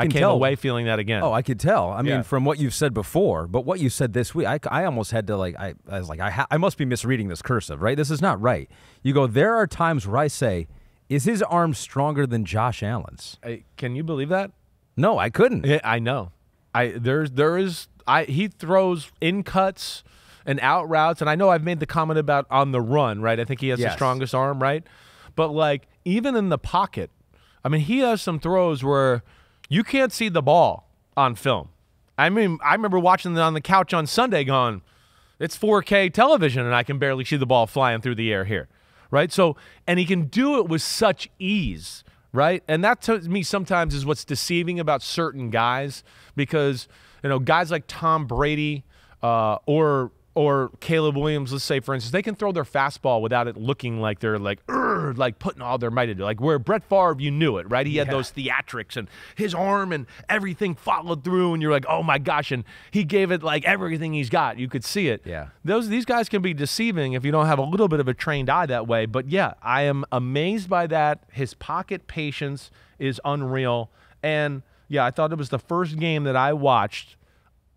came away feeling that again. Oh, I could tell. I mean, from what you've said before, but what you said this week, I almost had to I was like, I must be misreading this cursive, right? This is not right. You go, there are times where I say, is his arm stronger than Josh Allen's? Can you believe that? No, I couldn't. I know. He throws in cuts and out routes, and I know I've made the comment about on the run, right? I think he has the strongest arm, right? But like even in the pocket, I mean, he has some throws where you can't see the ball on film. I mean, I remember watching it on the couch on Sunday going, it's 4K television, and I can barely see the ball flying through the air here, right? So, and he can do it with such ease, right? And that to me sometimes is what's deceiving about certain guys because, guys like Tom Brady or Caleb Williams, let's say, for instance, they can throw their fastball without it looking like they're like putting all their might into it. Like where Brett Favre, you knew it, right? He had those theatrics and his arm and everything followed through, and you're like, oh my gosh, and he gave it like everything he's got. You could see it. Yeah. These guys can be deceiving if you don't have a little bit of a trained eye that way. But yeah, I am amazed by that. His pocket patience is unreal. And yeah, I thought it was the first game that I watched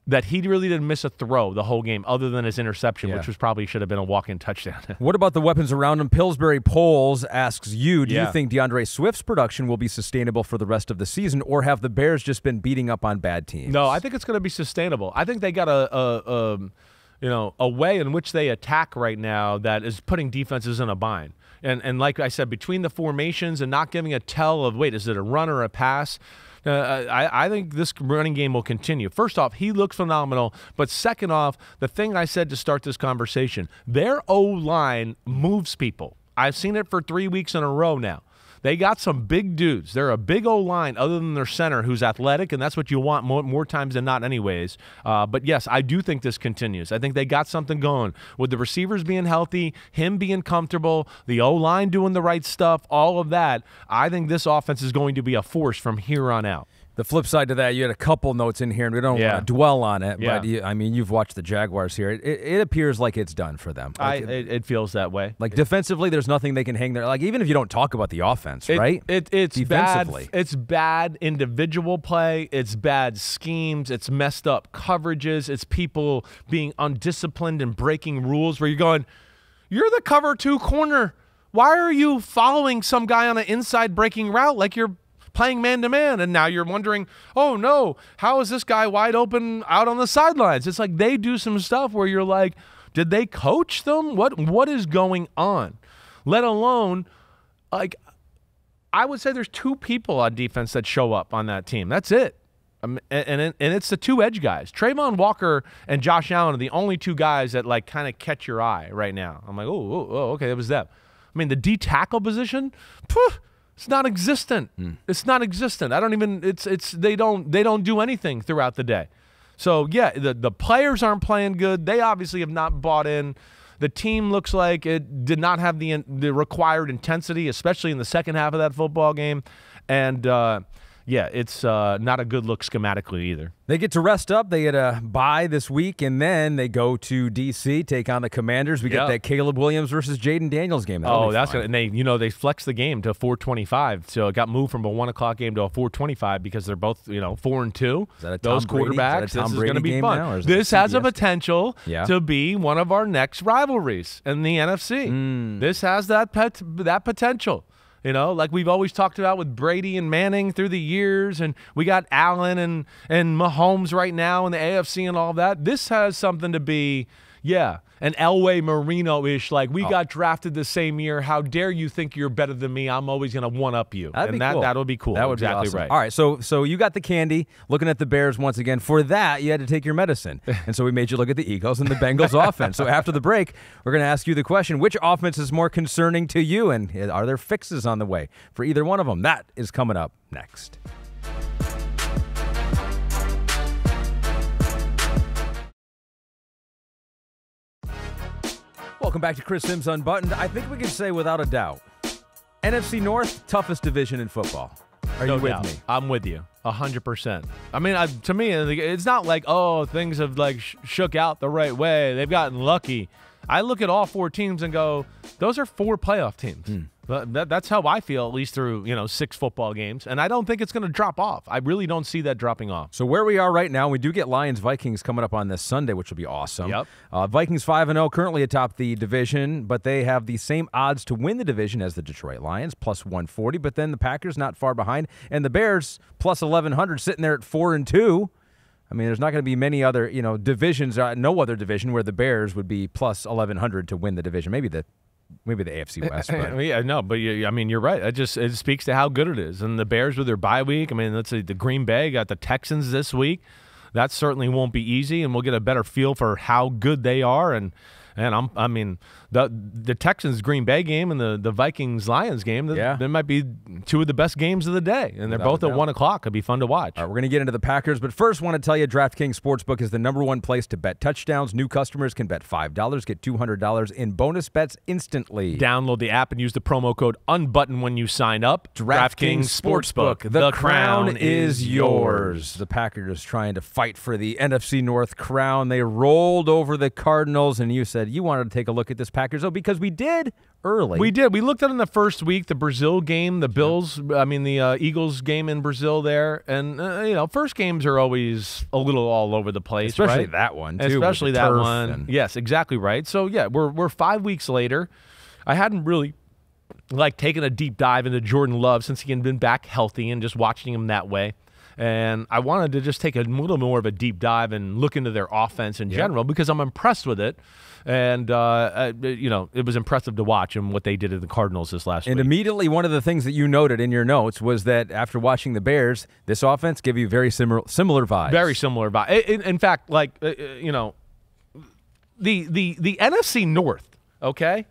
that he really didn't miss a throw the whole game other than his interception, which was probably should have been a walk-in touchdown. What about the weapons around him? Pillsbury Polls asks you, do you think DeAndre Swift's production will be sustainable for the rest of the season, or have the Bears just been beating up on bad teams? No, I think it's going to be sustainable. I think they got a way in which they attack right now that is putting defenses in a bind. And like I said, between the formations and not giving a tell of, wait, is it a run or a pass? I think this running game will continue. First off, he looks phenomenal. But second off, the thing I said to start this conversation, their O-line moves people. I've seen it for 3 weeks in a row now. They got some big dudes. They're a big O-line other than their center who's athletic, and that's what you want more times than not anyways. But, yes, I do think this continues. I think they got something going. With the receivers being healthy, him being comfortable, the O-line doing the right stuff, all of that, I think this offense is going to be a force from here on out. The flip side to that, you had a couple notes in here, and we don't want to dwell on it. But you've watched the Jaguars here. It appears like it's done for them. Like it feels that way. Like defensively, there's nothing they can hang there. Like even if you don't talk about the offense, right? It's defensively bad. It's bad individual play. It's bad schemes. It's messed up coverages. It's people being undisciplined and breaking rules. Where you're going, you're the cover 2 corner. Why are you following some guy on an inside breaking route like you're playing man-to-man, and now you're wondering, oh, no, how is this guy wide open out on the sidelines? It's like they do some stuff where you're like, did they coach them? What is going on? Let alone, like, I would say there's 2 people on defense that show up on that team. That's it. And it's the 2 edge guys. Trayvon Walker and Josh Allen are the only 2 guys that, like, kind of catch your eye right now. I'm like, oh, okay, it was them. I mean, the D-tackle position, it's non-existent. It's non-existent. I don't even. They don't do anything throughout the day. So yeah, the players aren't playing good. They obviously have not bought in. The team looks like it did not have the required intensity, especially in the second half of that football game. And it's not a good look schematically either. They get to rest up. They get a bye this week, and then they go to D.C., take on the Commanders. We get that Caleb Williams versus Jaden Daniels game. That's good. And they flexed the game to 4:25, so it got moved from a 1 o'clock game to a 4:25 because they're both 4-2. Is that a Those Tom quarterbacks. This is going to be fun. This has a potential to be one of our next rivalries in the NFC. This has that potential. Like we've always talked about with Brady and Manning through the years, and we got Allen and Mahomes right now in the AFC and all that. This has something to be, an Elway Marino-ish, like we got drafted the same year. How dare you think you're better than me? I'm always going to one-up you. That'll be cool. That would be awesome. Right. All right, so you got the candy, looking at the Bears once again. For that, you had to take your medicine. And so we made you look at the Eagles and the Bengals offense. So after the break, we're going to ask you the question, which offense is more concerning to you, and are there fixes on the way for either one of them? That is coming up next. Welcome back to Chris Sims Unbuttoned. I think we can say without a doubt, NFC North, toughest division in football. Are you with me? I'm with you, 100%. I mean, to me, it's not like, oh, things have like shook out the right way. They've gotten lucky. I look at all 4 teams and go, those are 4 playoff teams. That's how I feel, at least through 6 football games, and I don't think it's going to drop off. I really don't see that dropping off. So where we are right now, we do get Lions-Vikings coming up on this Sunday, which will be awesome. Yep. Vikings 5-0, currently atop the division, but they have the same odds to win the division as the Detroit Lions, plus 140. But then the Packers not far behind, and the Bears plus 1,100, sitting there at 4-2. I mean, there's not going to be many other divisions, no other division where the Bears would be plus 1,100 to win the division. Maybe the AFC West. But. Yeah, no, but I mean, you're right. It speaks to how good it is. And the Bears with their bye week. I mean, let's say the Green Bay got the Texans this week. That certainly won't be easy, and we'll get a better feel for how good they are. And the Texans Green Bay game and the Vikings Lions game, they might be 2 of the best games of the day, and they're both at 1 o'clock. It'd be fun to watch. All right, we're going to get into the Packers, but first, want to tell you, DraftKings Sportsbook is the #1 place to bet touchdowns. New customers can bet $5, get $200 in bonus bets instantly. Download the app and use the promo code UNBUTTON when you sign up. DraftKings Sportsbook. The crown is yours. The Packers trying to fight for the NFC North crown. They rolled over the Cardinals, and you said you wanted to take a look at this Packers, because we did early. We did. We looked at it in the first week, the Brazil game, the Eagles game in Brazil there. And, first games are always a little all over the place, especially right? that one, too. Especially that one. Yes, exactly right. So, yeah, we're 5 weeks later. I hadn't really, taken a deep dive into Jordan Love since he had been back healthy and just watching him that way. And I wanted to just take a little more of a deep dive and look into their offense in general because I'm impressed with it. And, it was impressive to watch and what they did at the Cardinals this last week. And immediately one of the things that you noted in your notes was that after watching the Bears, this offense gave you very similar vibes. Very similar vibes. In fact, the NFC North, okay?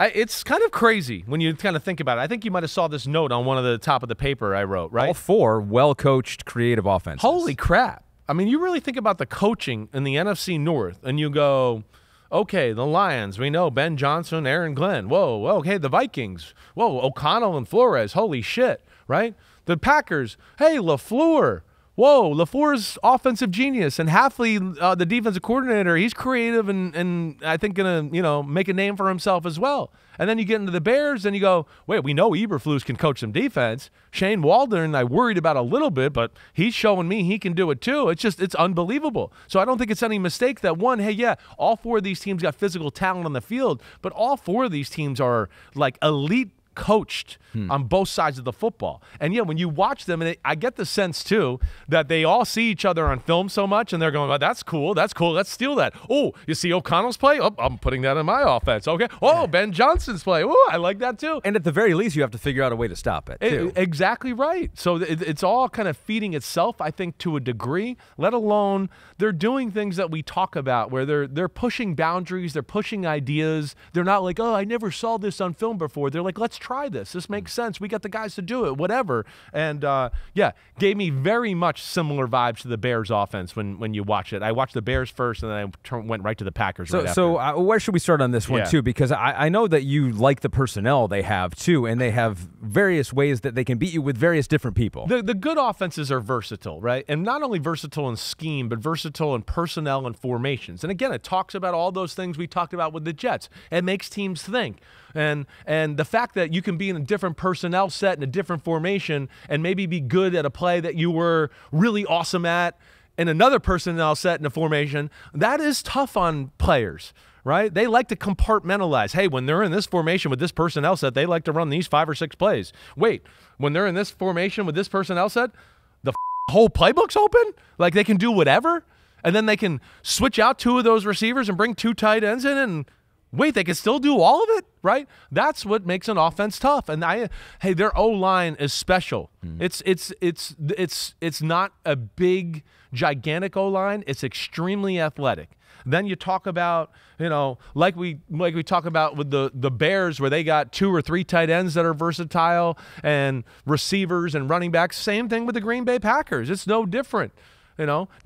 It's kind of crazy when you kind of think about it. I think you might have saw this note on one of the top of the paper I wrote, right? All 4 well-coached creative offenses. Holy crap. I mean, you really think about the coaching in the NFC North, and you go, okay, the Lions, we know Ben Johnson, Aaron Glenn. Whoa, okay, the Vikings. Whoa, O'Connell and Flores. Holy shit, right? The Packers, hey, LaFleur. Whoa, LaFleur's offensive genius, and Hafley, the defensive coordinator, he's creative and I think going to, make a name for himself as well. And then you get into the Bears and you go, wait, we know Eberflus can coach some defense. Shane Waldron, I worried about a little bit, but he's showing me he can do it too. It's unbelievable. So I don't think it's any mistake that all 4 of these teams got physical talent on the field, but all 4 of these teams are elite coached on both sides of the football. And when you watch them, and I get the sense too that they all see each other on film so much and they're going, oh, that's cool, let's steal that. Oh, you see O'Connell's play? Oh, I'm putting that in my offense. Okay. Oh, Ben Johnson's play. Oh, I like that too. And at the very least, you have to figure out a way to stop it too. Exactly right. So it's all kind of feeding itself, I think, to a degree, let alone they're doing things that we talk about where they're pushing boundaries, they're pushing ideas. They're not like, oh, I never saw this on film before. They're like, let's try this. This makes sense. We got the guys to do it, whatever. And, gave me very much similar vibes to the Bears offense when you watch it. I watched the Bears first, and then I went right to the Packers right after. So where should we start on this one, too? Because I know that you like the personnel they have, too, and they have various ways that they can beat you with various different people. The good offenses are versatile, right? And not only versatile in scheme, but versatile in personnel and formations. And, again, it talks about all those things we talked about with the Jets. It makes teams think. And the fact that you can be in a different personnel set and a different formation and maybe be good at a play that you were really awesome at in another personnel set and a formation, that is tough on players, right? They like to compartmentalize. Hey, when they're in this formation with this personnel set, they like to run these 5 or 6 plays. Wait, when they're in this formation with this personnel set, the whole playbook's open? Like they can do whatever? And then they can switch out 2 of those receivers and bring 2 tight ends in and wait, they can still do all of it, right? That's what makes an offense tough. And their O-line is special. It's not a big, gigantic O-line. It's extremely athletic. Then you talk about, like we talk about with the Bears, where they got 2 or 3 tight ends that are versatile and receivers and running backs. Same thing with the Green Bay Packers. It's no different.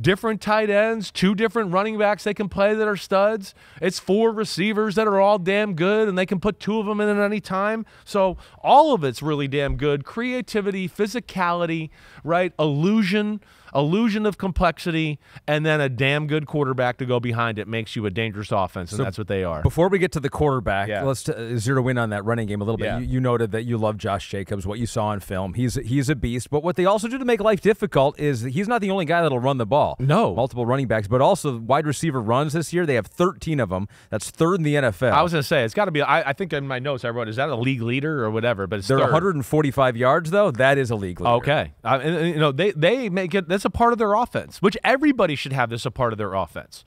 different tight ends, 2 different running backs they can play that are studs. It's 4 receivers that are all damn good, and they can put 2 of them in at any time. So all of it's really damn good. Creativity, physicality, right? Illusion of complexity, and then a damn good quarterback to go behind it makes you a dangerous offense, and that's what they are. Before we get to the quarterback, let's zero in on that running game a little bit. You noted that you love Josh Jacobs, what you saw on film. He's a beast, but what they also do to make life difficult is he's not the only guy that'll run the ball. No. Multiple running backs, but also wide receiver runs this year. They have 13 of them. That's 3rd in the NFL. I was going to say, it's got to be, I think in my notes I wrote, is that a league leader or whatever? But it's They're 3rd. 145 yards, though. That is a league leader. Okay. They make it, that's a part of their offense, which everybody should have this a part of their offense,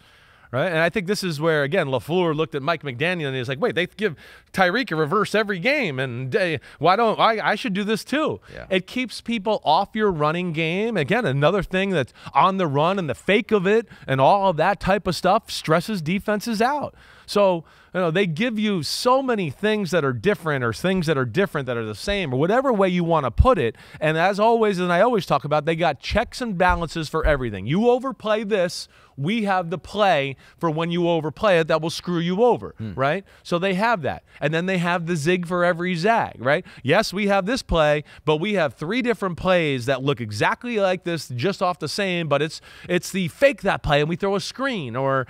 right? And I think this is where, again, LaFleur looked at Mike McDaniel and he's like, wait, they give Tyreek a reverse every game, and why don't I should do this too. Yeah. It keeps people off your running game. Again, another thing that's on the run and the fake of it and all of that type of stuff stresses defenses out. So, they give you so many things that are different, or things that are different that are the same, or whatever way you want to put it. And as always, and I always talk about, they got checks and balances for everything. You overplay this, we have the play for when you overplay it that will screw you over, right? So they have that. And then they have the zig for every zag, right? Yes, we have this play, but we have 3 different plays that look exactly like this, just off the same, but it's the fake that play and we throw a screen, or,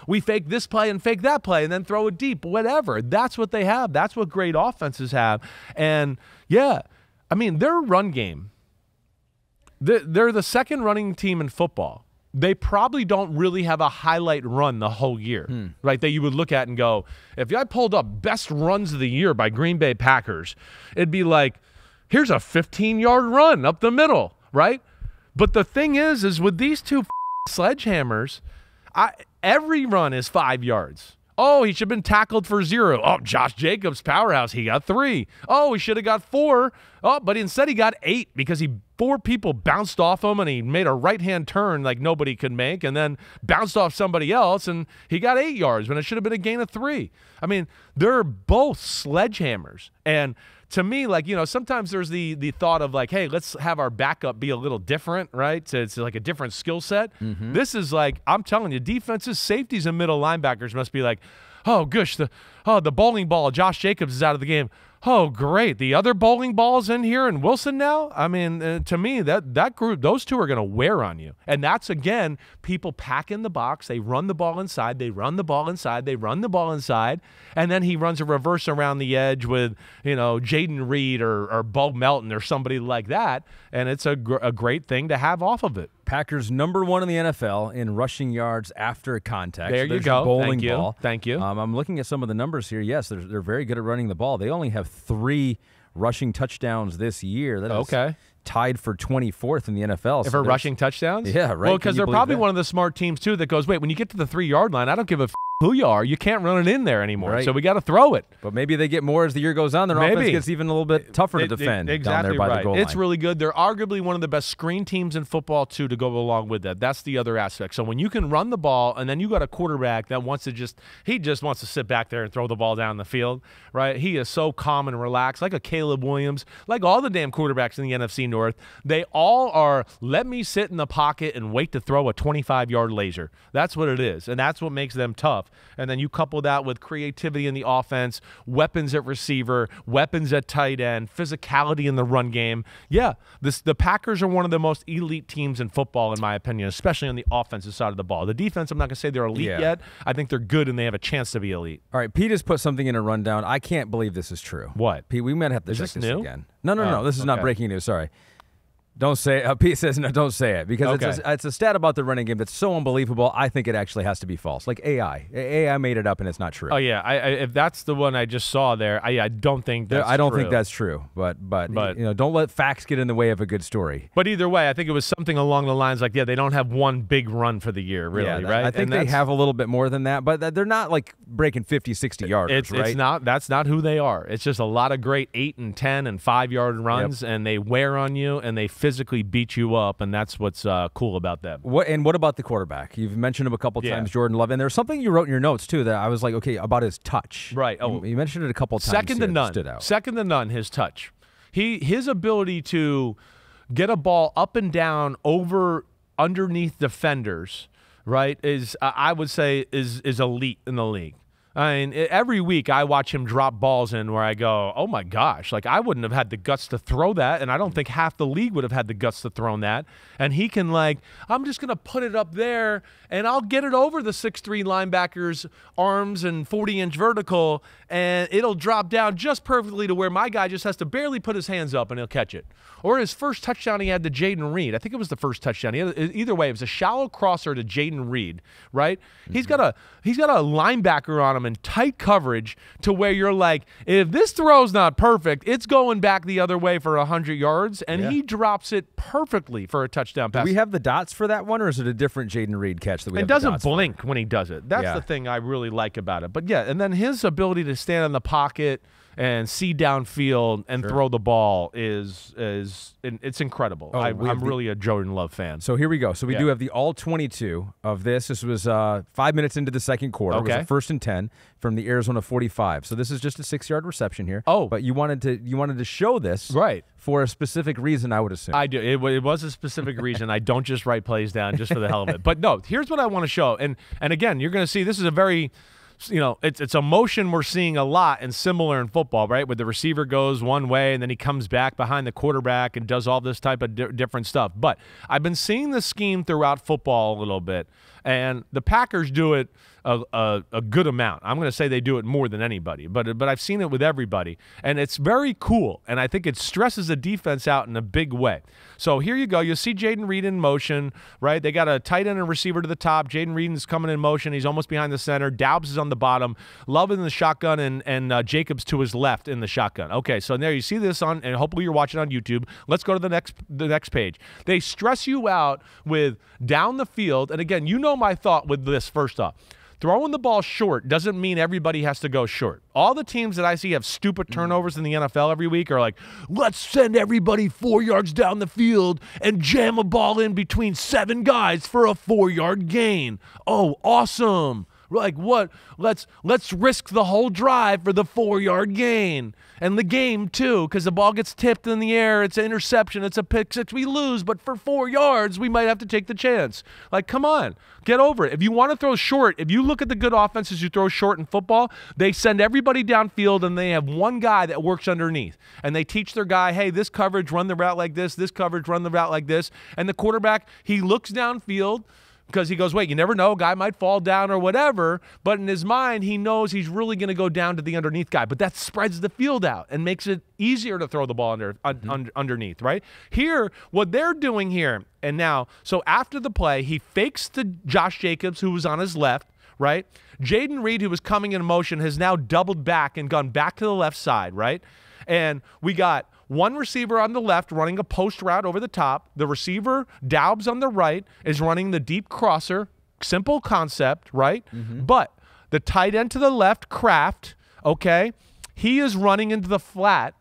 we fake this play and fake that play and then throw it deep, whatever. That's what they have. That's what great offenses have. And, their run game, they're the 2nd running team in football. They probably don't really have a highlight run the whole year, right, that you would look at and go, if I pulled up best runs of the year by Green Bay Packers, it'd be like, here's a 15-yard run up the middle, right? But the thing is with these 2 sledgehammers, every run is 5 yards. Oh, he should have been tackled for 0. Oh, Josh Jacobs, powerhouse, he got 3. Oh, he should have got 4. Oh, but instead he got 8 because 4 people bounced off him and he made a right-hand turn like nobody could make, and then bounced off somebody else and he got 8 yards when it should have been a gain of 3. They're both sledgehammers. And to me, sometimes there's the thought of like, hey, let's have our backup be a little different, right? So it's like a different skill set. This is like, I'm telling you, defenses, safeties, and middle linebackers must be like, oh, gosh, the bowling ball, Josh Jacobs is out of the game. Oh, great. The other bowling ball's in here and Wilson now? To me, that group, those 2 are going to wear on you. And that's, again, people pack in the box. They run the ball inside. They run the ball inside. They run the ball inside. And then he runs a reverse around the edge with, Jaden Reed or Bo Melton or somebody like that. And it's a great thing to have off of it. Packers #1 in the NFL in rushing yards after contact. There you go. Bowling ball. Thank you. I'm looking at some of the numbers here. Yes, they're very good at running the ball. They only have 3 rushing touchdowns this year. That is tied for 24th in the NFL. For rushing touchdowns? Yeah, right. Well, because they're probably one of the smart teams, too, that goes, wait, when you get to the 3-yard line, I don't give a who you are. You can't run it in there anymore, right. So we got to throw it. But maybe they get more as the year goes on. Their offense gets even a little bit tougher to defend down there by the goal line. It's really good. They're arguably one of the best screen teams in football, too, to go along with that. That's the other aspect. So when you can run the ball and then you got a quarterback that wants to just wants to sit back there and throw the ball down the field, right? He is so calm and relaxed, like a Caleb Williams, like all the damn quarterbacks in the NFC North. They all are, let me sit in the pocket and wait to throw a 25-yard laser. That's what it is, and that's what makes them tough. And then you couple that with creativity in the offense, weapons at receiver, weapons at tight end, physicality in the run game. Yeah, the Packers are one of the most elite teams in football, in my opinion, especially on the offensive side of the ball. The defense, I'm not going to say they're elite yet. I think they're good, and they have a chance to be elite. All right, Pete has put something in a rundown. I can't believe this is true. What? Pete, we might have to check this new? again. No. This is not breaking news. Sorry. Don't say it. Pete says, no, don't say it. Because it's a stat about the running game that's so unbelievable, I think it actually has to be false. Like AI. AI made it up, and it's not true. Oh, yeah. If that's the one I just saw there, I don't think that's true. I don't think that's true. But don't let facts get in the way of a good story. But either way, I think it was something along the lines like, they don't have one big run for the year, really, right? I think they have a little bit more than that, but they're not, like, breaking 50, 60 yards, right? That's not who they are. It's just a lot of great 8 and 10 and 5-yard runs, and they wear on you, and they physically beat you up, and that's what's cool about them. What about the quarterback? You've mentioned him a couple times, Jordan Love, and there's something you wrote in your notes too that I was like, okay, about his touch. Right. Oh, you mentioned it a couple times. Second to none. Stood out. Second to none. His touch. His ability to get a ball up and down over underneath defenders, right, is I would say is elite in the league. I mean, every week I watch him drop balls in where I go, oh, my gosh, like I wouldn't have had the guts to throw that, and I don't think half the league would have had the guts to throw that. And he can, like, I'm just going to put it up there, and I'll get it over the 6'3" linebacker's arms and 40-inch vertical, and it'll drop down just perfectly to where my guy just has to barely put his hands up, and he'll catch it. Or his first touchdown he had to Jaden Reed. I think it was the first touchdown. Either way, it was a shallow crosser to Jaden Reed, right? Mm-hmm. He's got a linebacker on him in tight coverage to where you're like, if this throw's not perfect, it's going back the other way for 100 yards, and he drops it perfectly for a touchdown pass. Do we have the dots for that one, or is it a different Jaden Reed catch that we have? It doesn't blink when he does it. That's the thing I really like about it. But, yeah, and then his ability to stand in the pocket and see downfield and throw the ball is it's incredible. I'm really a Jordan Love fan. So here we go. So we do have the all 22 of this. This was 5 minutes into the second quarter. Okay. It was a 1st and 10 from the Arizona 45. So this is just a 6-yard reception here. Oh, but you wanted to show this for a specific reason, I would assume. I do. It was a specific reason. I don't just write plays down just for the hell of it. But no, here's what I want to show. And again, you're going to see this is a very, it's a motion we're seeing a lot and similar in football, right? Where the receiver goes one way and then he comes back behind the quarterback and does all this type of different stuff. But I've been seeing this scheme throughout football a little bit, and the Packers do it a good amount. I'm going to say they do it more than anybody, but I've seen it with everybody, and it's very cool, and I think it stresses the defense out in a big way. So here you go. You'll see Jaden Reed in motion, right? They got a tight end and receiver to the top. Jaden Reed is coming in motion. He's almost behind the center. Daubs is on the bottom. Love in the shotgun, and Jacobs to his left in the shotgun. Okay, so there you see this on, and hopefully you're watching on YouTube. Let's go to the next page. They stress you out with down the field, and again, you know my thought with this first off. Throwing the ball short doesn't mean everybody has to go short. All the teams that I see have stupid turnovers in the NFL every week are like, let's send everybody 4 yards down the field and jam a ball in between 7 guys for a 4-yard gain. Oh, awesome. Like what? Let's risk the whole drive for the 4-yard gain. And the game, too, because the ball gets tipped in the air. It's an interception. It's a pick six. We lose, but for 4 yards, we might have to take the chance. Like, come on. Get over it. If you want to throw short, if you look at the good offenses who throw short in football, they send everybody downfield, and they have one guy that works underneath. And they teach their guy, hey, this coverage, run the route like this. This coverage, run the route like this. And the quarterback, he looks downfield, because he goes, wait, you never know, a guy might fall down or whatever, but in his mind, he knows he's really going to go down to the underneath guy, but that spreads the field out and makes it easier to throw the ball underneath, right? Here, what they're doing here, and now, so after the play, he fakes to Josh Jacobs, who was on his left, right? Jaden Reed, who was coming in motion, has now doubled back and gone back to the left side, right? And we got one receiver on the left running a post route over the top. The receiver, Daubs on the right, is running the deep crosser. Simple concept, right? Mm-hmm. But the tight end to the left, Kraft, okay, he is running into the flat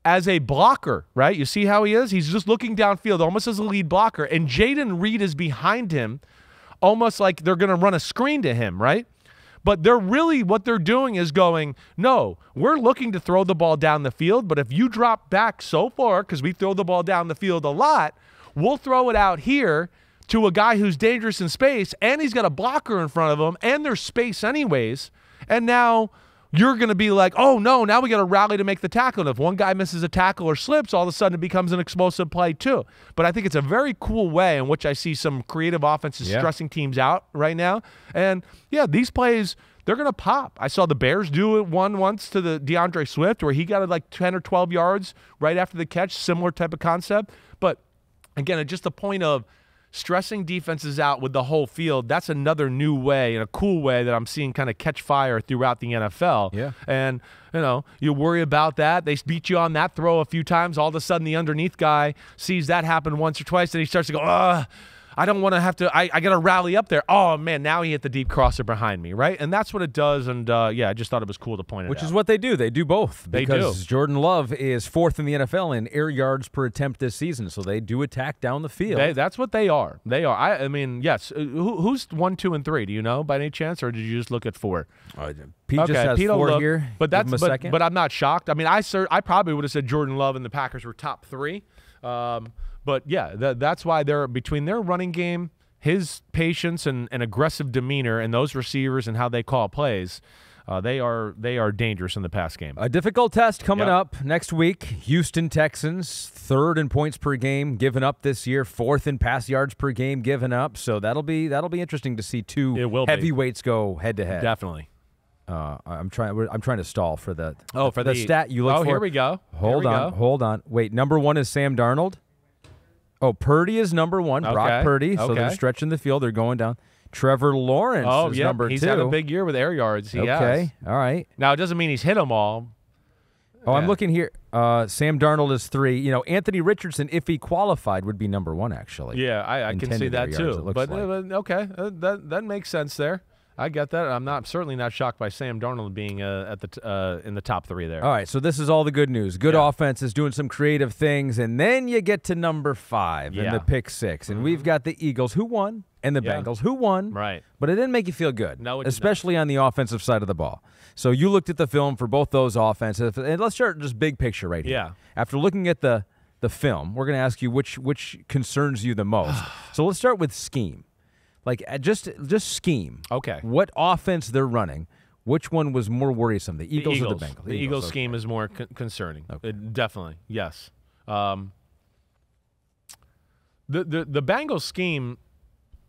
as a blocker, right? You see how he is? He's just looking downfield almost as a lead blocker. And Jaden Reed is behind him almost like they're going to run a screen to him, right? But what they're doing is going, no, we're looking to throw the ball down the field, but if you drop back so far, because we throw the ball down the field a lot, we'll throw it out here to a guy who's dangerous in space, and he's got a blocker in front of him, and there's space anyways, and now you're going to be like, oh, no, now we got to rally to make the tackle. And if one guy misses a tackle or slips, all of a sudden it becomes an explosive play too. But I think it's a very cool way in which I see some creative offenses stressing teams out right now. And, yeah, these plays, they're going to pop. I saw the Bears do it once to the DeAndre Swift where he got like 10 or 12 yards right after the catch, similar type of concept. But, again, it's just the point of stressing defenses out with the whole field. That's another new way and a cool way that I'm seeing kind of catch fire throughout the NFL. Yeah. And, you worry about that. They beat you on that throw a few times. All of a sudden, the underneath guy sees that happen once or twice, and he starts to go, I don't want to have to – I got to rally up there. Oh, man, now he hit the deep crosser behind me, right? And that's what it does, and, I just thought it was cool to point it out. Which is what they do. They do both. They because do. Jordan Love is 4th in the NFL in air yards per attempt this season, so they do attack down the field. That's what they are. They are. I mean, yes. Who's 1, 2, and 3? Do you know by any chance, or did you just look at 4? Pete just has 4 here. But I'm not shocked. I mean, I probably would have said Jordan Love and the Packers were top 3. But yeah, that's why they're between their running game, his patience and aggressive demeanor, and those receivers and how they call plays. They are dangerous in the pass game. A difficult test coming up next week. Houston Texans, 3rd in points per game given up this year, 4th in pass yards per game given up. So that'll be interesting to see two heavyweights go head to head. Definitely. I'm trying to stall for the stat you look for. Oh, here we go. Hold on. Wait, number 1 is Sam Darnold. Oh, Purdy is number 1. Okay. Brock Purdy. So they're stretching the field. They're going down. Trevor Lawrence is number 2. He's had a big year with air yards. He has. All right. Now, it doesn't mean he's hit them all. Oh, I'm looking here. Sam Darnold is 3. You know, Anthony Richardson, if he qualified, would be number 1, actually. Yeah, I can see that too. But okay, that makes sense there. I get that. I'm certainly not shocked by Sam Darnold being in the top 3 there. All right, so this is all the good news. Good offense is doing some creative things, and then you get to number 5 in the pick 6, and we've got the Eagles who won and the Bengals who won. Right. But it didn't make you feel good. No, it especially on the offensive side of the ball. So you looked at the film for both those offenses, and let's start just big picture right here. Yeah. After looking at the film, we're going to ask you which concerns you the most. So let's start with scheme. Like, just scheme. Okay. What offense they're running, which one was more worrisome, the Eagles or the Bengals? The Eagles scheme is more concerning. Okay. Definitely, yes. The Bengals scheme,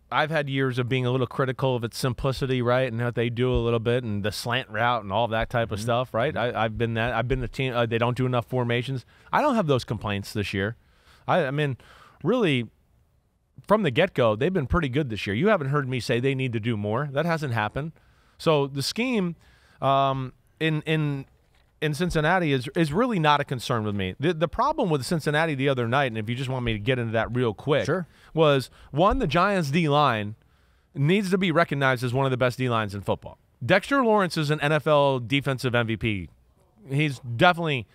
I've had years of being a little critical of its simplicity, right, and what they do a little bit, and the slant route and all that type of stuff, right? I've been the team. They don't do enough formations. I don't have those complaints this year. I mean, really, from the get-go, they've been pretty good this year. You haven't heard me say they need to do more. That hasn't happened. So the scheme in Cincinnati is really not a concern with me. The problem with Cincinnati the other night, and if you just want me to get into that real quick, was, one, the Giants' D-line needs to be recognized as one of the best D-lines in football. Dexter Lawrence is an NFL defensive MVP. He's definitely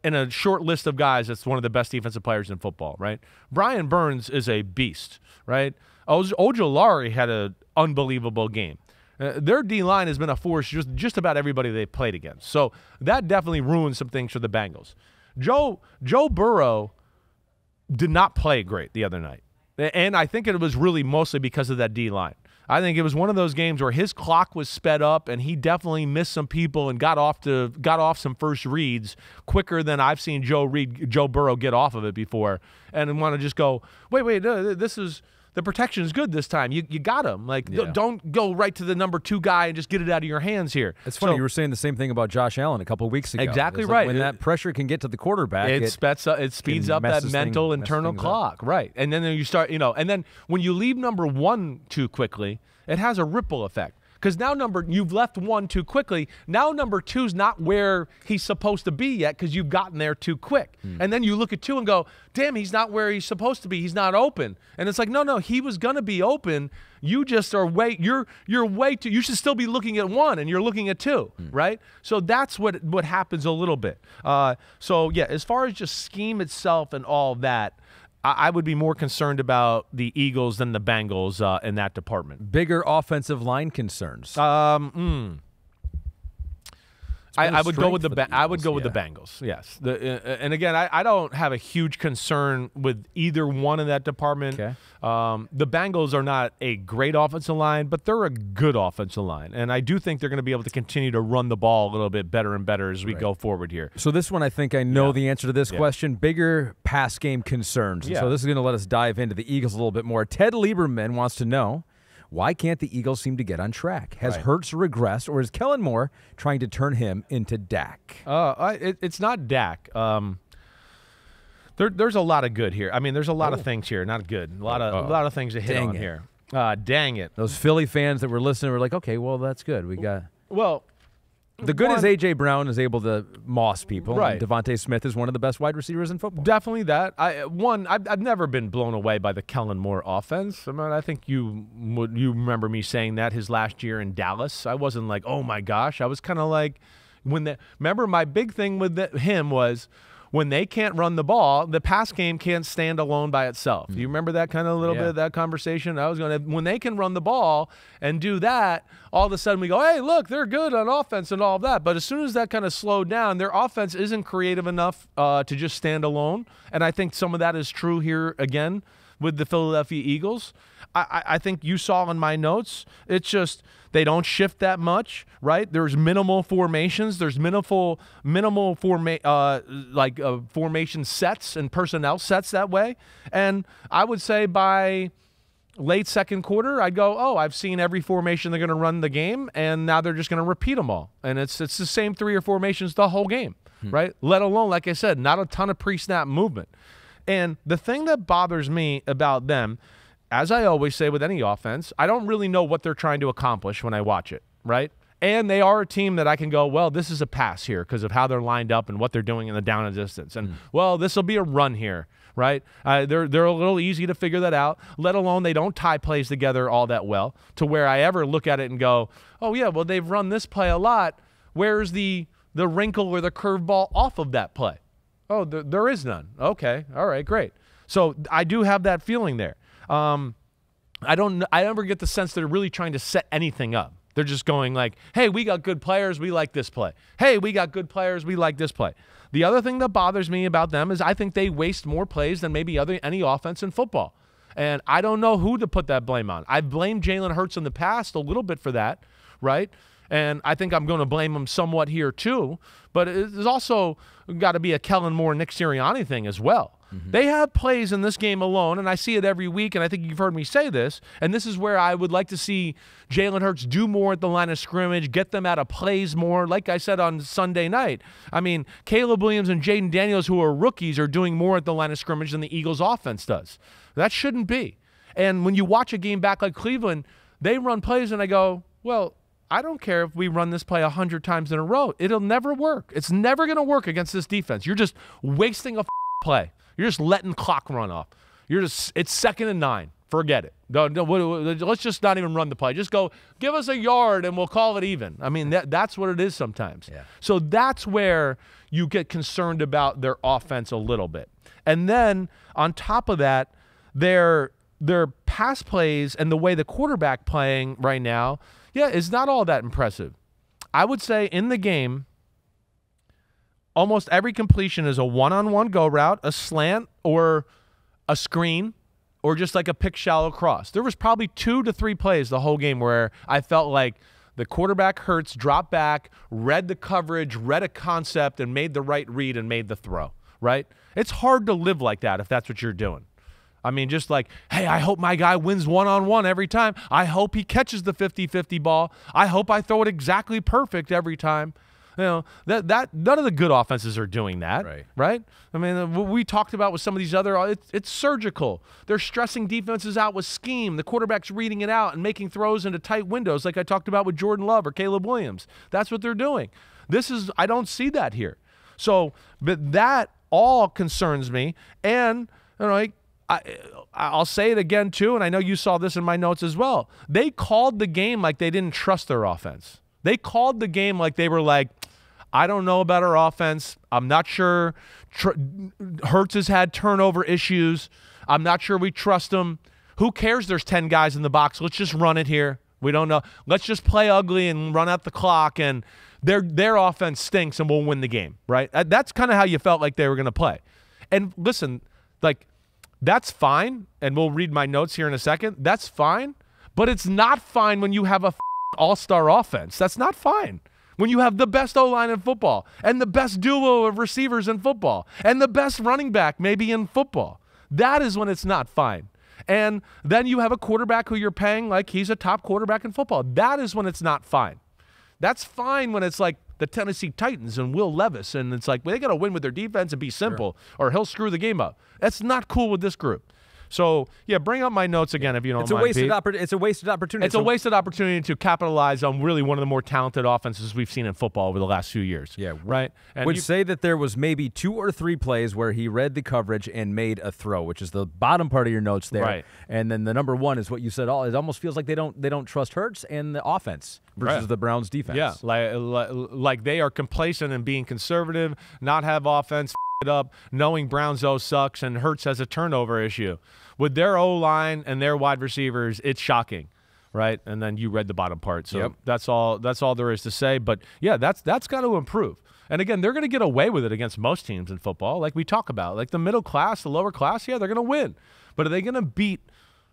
in a short list of guys that's one of the best defensive players in football, right? Brian Burns is a beast, right? Ojolari had an unbelievable game. Their D-line has been a force just about everybody they played against. So that definitely ruined some things for the Bengals. Joe Burrow did not play great the other night. And I think it was really mostly because of that D-line. I think it was one of those games where his clock was sped up, and he definitely missed some people and got off some first reads quicker than I've seen Joe Burrow get off of it before, and want to just go, wait, the protection is good this time. You got him. Like, don't go right to the number 2 guy and just get it out of your hands here. It's funny. You were saying the same thing about Josh Allen a couple of weeks ago. Exactly right. When that pressure can get to the quarterback, it speeds up that mental internal clock. Right. And then you start, and then when you leave number 1 too quickly, it has a ripple effect. Because now you've left 1 too quickly. Now number 2's not where he's supposed to be yet because you've gotten there too quick. And then you look at 2 and go, damn, he's not where he's supposed to be. He's not open. And it's like, no, he was going to be open. You just are you're way too. You should still be looking at 1 and you're looking at 2, right? So that's what happens a little bit. So yeah, as far as just scheme itself and all that, I would be more concerned about the Eagles than the Bengals in that department. Bigger offensive line concerns. I would go with the Bengals. Yes. And again, I don't have a huge concern with either one in that department. Okay. The Bengals are not a great offensive line, but they're a good offensive line, and I do think they're going to be able to continue to run the ball a little bit better and better as we go forward here. So this one, I think I know the answer to this question. Bigger pass game concerns. So this is going to let us dive into the Eagles a little bit more. Ted Lieberman wants to know, why can't the Eagles seem to get on track? Has Hurts regressed, or is Kellen Moore trying to turn him into Dak? It's not Dak. There's a lot of good here. I mean, there's a lot of things here, not good. A lot of things to hit on here. Dang it! Those Philly fans that were listening were like, okay, well, that's good. We got the good is A.J. Brown is able to moss people. Right. And Devontae Smith is one of the best wide receivers in football. Definitely that. I've never been blown away by the Kellen Moore offense. I mean, I think you remember me saying that his last year in Dallas. I wasn't like, oh my gosh. I was kind of like, remember my big thing with him was, when they can't run the ball, the pass game can't stand alone by itself. Do you remember that kind of little bit of that conversation? When they can run the ball and do that, all of a sudden we go, hey, look, they're good on offense and all of that. But as soon as that kind of slowed down, their offense isn't creative enough to just stand alone. And I think some of that is true here again with the Philadelphia Eagles. I think you saw in my notes, it's just they don't shift that much, right? There's minimal formations. There's minimal formation sets and personnel sets that way. And I would say by late second quarter, I'd go, oh, I've seen every formation they're going to run the game, and now they're just going to repeat them all. And it's the same 3 or 4 formations the whole game, right? Let alone, like I said, not a ton of pre-snap movement. And the thing that bothers me about them, as I always say with any offense, I don't really know what they're trying to accomplish when I watch it, right? And they are a team that I can go, well, this is a pass here because of how they're lined up and what they're doing in the down and distance. And, well, this will be a run here, right? They're a little easy to figure that out, let alone they don't tie plays together all that well to where I ever look at it and go, oh, yeah, well, they've run this play a lot. Where's the wrinkle or the curveball off of that play? Oh, there is none. Okay, all right, great. So I do have that feeling there. I never get the sense they're really trying to set anything up. They're just going like, hey, we got good players, we like this play. Hey, we got good players, we like this play. The other thing that bothers me about them is I think they waste more plays than maybe any offense in football. And I don't know who to put that blame on. I've blamed Jalen Hurts in the past a little bit for that, right? And I think I'm going to blame him somewhat here too. But it's also got to be a Kellen Moore, Nick Sirianni thing as well. They have plays in this game alone, and I see it every week, and I think you've heard me say this, and this is where I would like to see Jalen Hurts do more at the line of scrimmage, get them out of plays more. Like I said on Sunday night, I mean, Caleb Williams and Jaden Daniels, who are rookies, are doing more at the line of scrimmage than the Eagles offense does. That shouldn't be. And when you watch a game back like Cleveland, they run plays, and I go, well, I don't care if we run this play 100 times in a row. It'll never work. It's never going to work against this defense. You're just wasting a play. You're just letting clock run off. It's 2nd and 9. Forget it. Let's just not even run the play. Just go, give us a yard and we'll call it even. I mean, that's what it is sometimes. Yeah. So that's where you get concerned about their offense a little bit. And then on top of that, their pass plays and the way the quarterback playing right now, is not all that impressive. I would say in the game, almost every completion is a one-on-one go route, a slant, or a screen, or just like a pick shallow cross. There was probably 2 to 3 plays the whole game where I felt like the quarterback Hurts dropped back, read the coverage, read a concept, and made the right read and made the throw, right? It's hard to live like that if that's what you're doing. I mean, just like, hey, I hope my guy wins one-on-one every time. I hope he catches the 50-50 ball. I hope I throw it exactly perfect every time. You know, that none of the good offenses are doing that, right? I mean, what we talked about with some of these other, it's surgical. They're stressing defenses out with scheme. The quarterback's reading it out and making throws into tight windows like I talked about with Jordan Love or Caleb Williams. That's what they're doing. I don't see that here. So, but that all concerns me. And, you know, I'll say it again, too, and I know you saw this in my notes as well. They called the game like they didn't trust their offense. They called the game like they were like, I don't know about our offense. I'm not sure. Hurts has had turnover issues. I'm not sure we trust him. Who cares there's 10 guys in the box? Let's just run it here. We don't know. Let's just play ugly and run out the clock, and their offense stinks, and we'll win the game, right? That's kind of how you felt like they were going to play. And listen, like, that's fine, and we'll read my notes here in a second. That's fine, but it's not fine when you have a all-star offense. That's not fine. When you have the best O-line in football and the best duo of receivers in football and the best running back maybe in football, that is when it's not fine. And then you have a quarterback who you're paying like he's a top quarterback in football. That is when it's not fine. That's fine when it's like the Tennessee Titans and Will Levis, and it's like, well, they got to win with their defense and be simple, or he'll screw the game up. That's not cool with this group. So, yeah, bring up my notes again if you don't mind, Pete. It's a wasted opportunity. It's a wasted opportunity to capitalize on really one of the more talented offenses we've seen in football over the last few years. Yeah, right. And would say that there was maybe 2 or 3 plays where he read the coverage and made a throw, which is the bottom part of your notes there. Right. And then the number 1 is what you said. It almost feels like they don't trust Hurts and the offense versus the Browns defense. Yeah, like they are complacent and being conservative, not have offense. it up, knowing Browns O sucks and Hurts has a turnover issue. With their O-line and their wide receivers, it's shocking, right? And then you read the bottom part, so that's all there is to say. But yeah, that's got to improve. And again, they're going to get away with it against most teams in football, like we talk about. Like the middle class, the lower class, yeah, they're going to win. But are they going to beat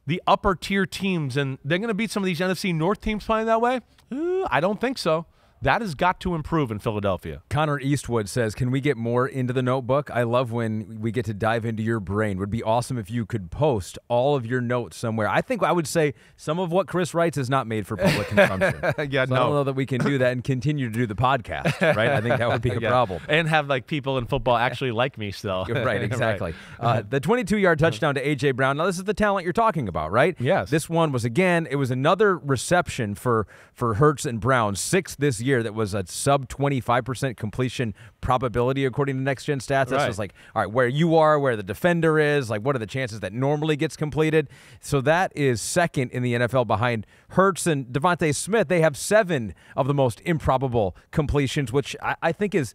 the upper tier teams, and they're going to beat some of these NFC North teams playing that way? I don't think so. That has got to improve in Philadelphia. Connor Eastwood says, can we get more into the notebook? I love when we get to dive into your brain. Would be awesome if you could post all of your notes somewhere. I think I would say some of what Chris writes is not made for public consumption. I don't know that we can do that and continue to do the podcast, right? I think that would be a problem. And have like people in football actually like me still. Right, exactly. Right. The 22-yard touchdown to A.J. Brown. Now, this is the talent you're talking about, right? Yes. This one was, again, it was another reception for Hurts and Brown, 6th this year. That was a sub 25% completion probability according to Next Gen Stats. That's just like, all right, where you are, where the defender is, like what are the chances that normally gets completed? So that is second in the NFL behind Hurts and Davante Smith. They have 7 of the most improbable completions, which I think is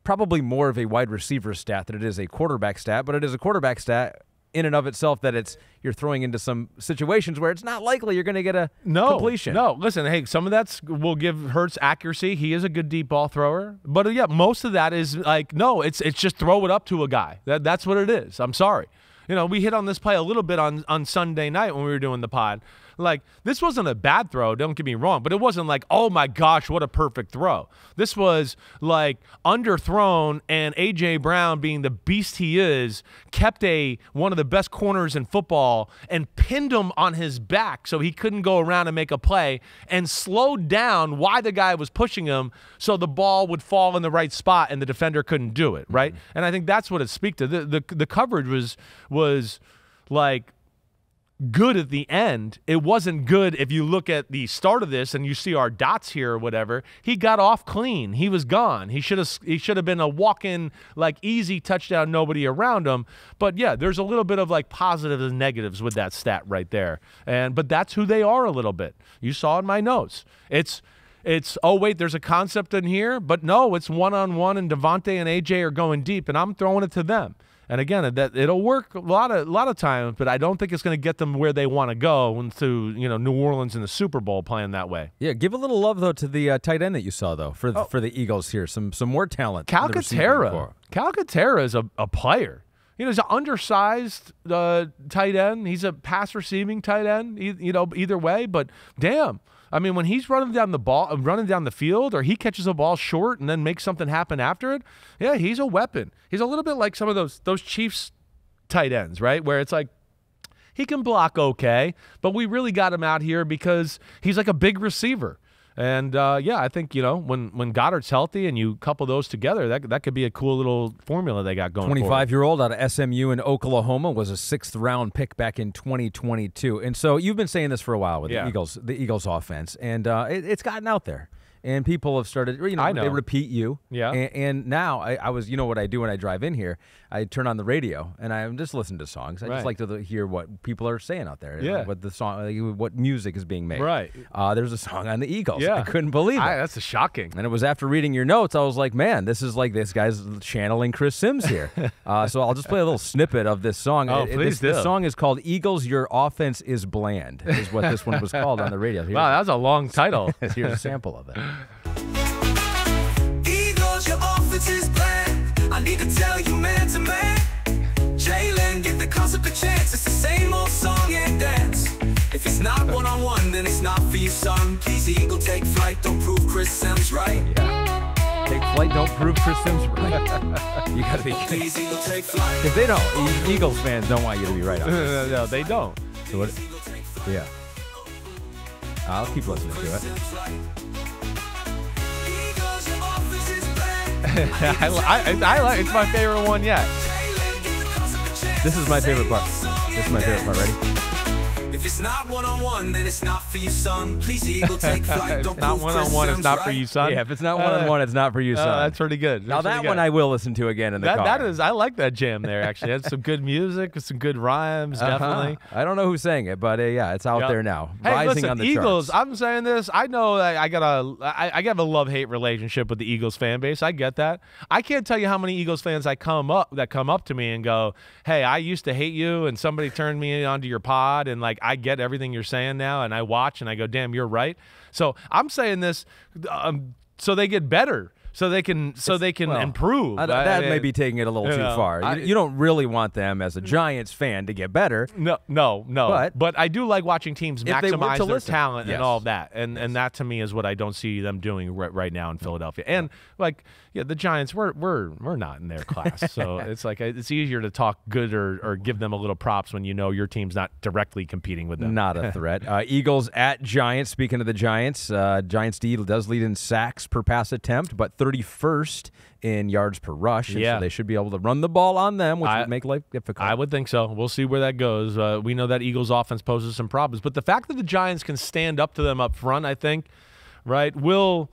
probably more of a wide receiver stat than it is a quarterback stat, but it is a quarterback stat in and of itself that you're throwing into some situations where it's not likely you're going to get a completion. No, listen, hey, some of that will give Hurts accuracy. He is a good deep ball thrower. But, yeah, most of that is like, no, it's just throw it up to a guy. That's what it is. I'm sorry. You know, we hit on this play a little bit on Sunday night when we were doing the pod. Like, this wasn't a bad throw, don't get me wrong, but it wasn't like, oh, my gosh, what a perfect throw. This was, like, underthrown, and A.J. Brown, being the beast he is, kept one of the best corners in football and pinned him on his back so he couldn't go around and make a play, and slowed down why the guy was pushing him so the ball would fall in the right spot and the defender couldn't do it, right? Mm-hmm. And I think that's what it speaks to. The coverage was like, good at the end. It wasn't good if you look at the start of this and you see our dots here or whatever. He got off clean. He was gone. He should have been a walk-in, like, easy touchdown, nobody around him. But yeah, there's a little bit of like positives and negatives with that stat right there. But that's who they are a little bit. You saw in my notes. It's oh wait, there's a concept in here, but no, it's one-on-one, and Davante and AJ are going deep, and I'm throwing it to them. And again, that it'll work a lot of times, but I don't think it's going to get them where they want to go into New Orleans in the Super Bowl playing that way. Yeah, give a little love though to the tight end that you saw though for the Eagles here. Some more talent. Calcaterra is a player. He's an undersized tight end. He's a pass receiving tight end. Either way, but damn. I mean, when he's running down the field, or he catches a ball short and then makes something happen after it, yeah, he's a weapon. He's a little bit like some of those Chiefs tight ends, right? Where it's like he can block okay, but we really got him out here because he's like a big receiver. And, yeah, I think, when Goddard's healthy and you couple those together, that could be a cool little formula they got going. 25-year-old out of SMU in Oklahoma, was a 6th-round pick back in 2022. And so you've been saying this for a while with the Eagles offense, and it's gotten out there. And people have started, they repeat you. Yeah. And now I was, what I do when I drive in here, I turn on the radio and I'm just listening to songs. I just like to hear what people are saying out there. Yeah. What the song, what music is being made. Right. There's a song on the Eagles. Yeah. I couldn't believe it. That's shocking. And it was after reading your notes, I was like, man, this is like this guy's channeling Chris Sims here. So I'll just play a little snippet of this song. Please do. This song is called Eagles, Your Offense is Bland, is what this one was called on the radio. Wow, that was a long title. Here's a sample of it. Eagles, your offense is bland. I need to tell you man to man. Jalen, give the concept a chance. It's the same old song and dance. If it's not one-on-one, then it's not for you, son. Please, Eagle, take flight. Don't prove Chris Sims right. Yeah. Take flight. Don't prove Chris Sims right. You got to be kidding. Please, Eagle, take flight. If they don't, Eagles fans don't want you to be right on this. No, they don't. So what? Yeah. I'll keep listening to it. I like it's my favorite one yet. This is my favorite part. Ready? If it's not one-on-one, then it's not for you, son. Please, Eagle, take flight. Don't not prove one-on-one, it's not right. for you, son. Yeah, if it's not one-on-one, it's not for you, son. That's pretty good. Now that one I will listen to again in the car. That is, I like that jam there. Actually, that's some good music, some good rhymes, definitely. I don't know who sang it, but yeah, it's out there now. Hey, rising listen, on the Eagles. charts. I'm saying this. I know that I got a love-hate relationship with the Eagles fan base. I get that. I can't tell you how many Eagles fans that come up to me and go, "Hey, I used to hate you, and somebody turned me onto your pod, and like I get everything you're saying now, and I watch and I go, damn, you're right." So I'm saying this so they get better. So they can improve. That may be taking it a little too far. You don't really want them as a Giants fan to get better. No. But I do like watching teams maximize their talent and all of that. And that to me is what I don't see them doing right now in Philadelphia. And like, yeah, the Giants, we're not in their class. So it's like it's easier to talk good or give them a little props when you know your team's not directly competing with them. Not a threat. Eagles at Giants. Speaking of the Giants, Giants D does lead in sacks per pass attempt, but 31st in yards per rush. So they should be able to run the ball on them, which would make life difficult. I would think so. We'll see where that goes. We know that Eagles offense poses some problems, but the fact that the Giants can stand up to them up front, I think, right, will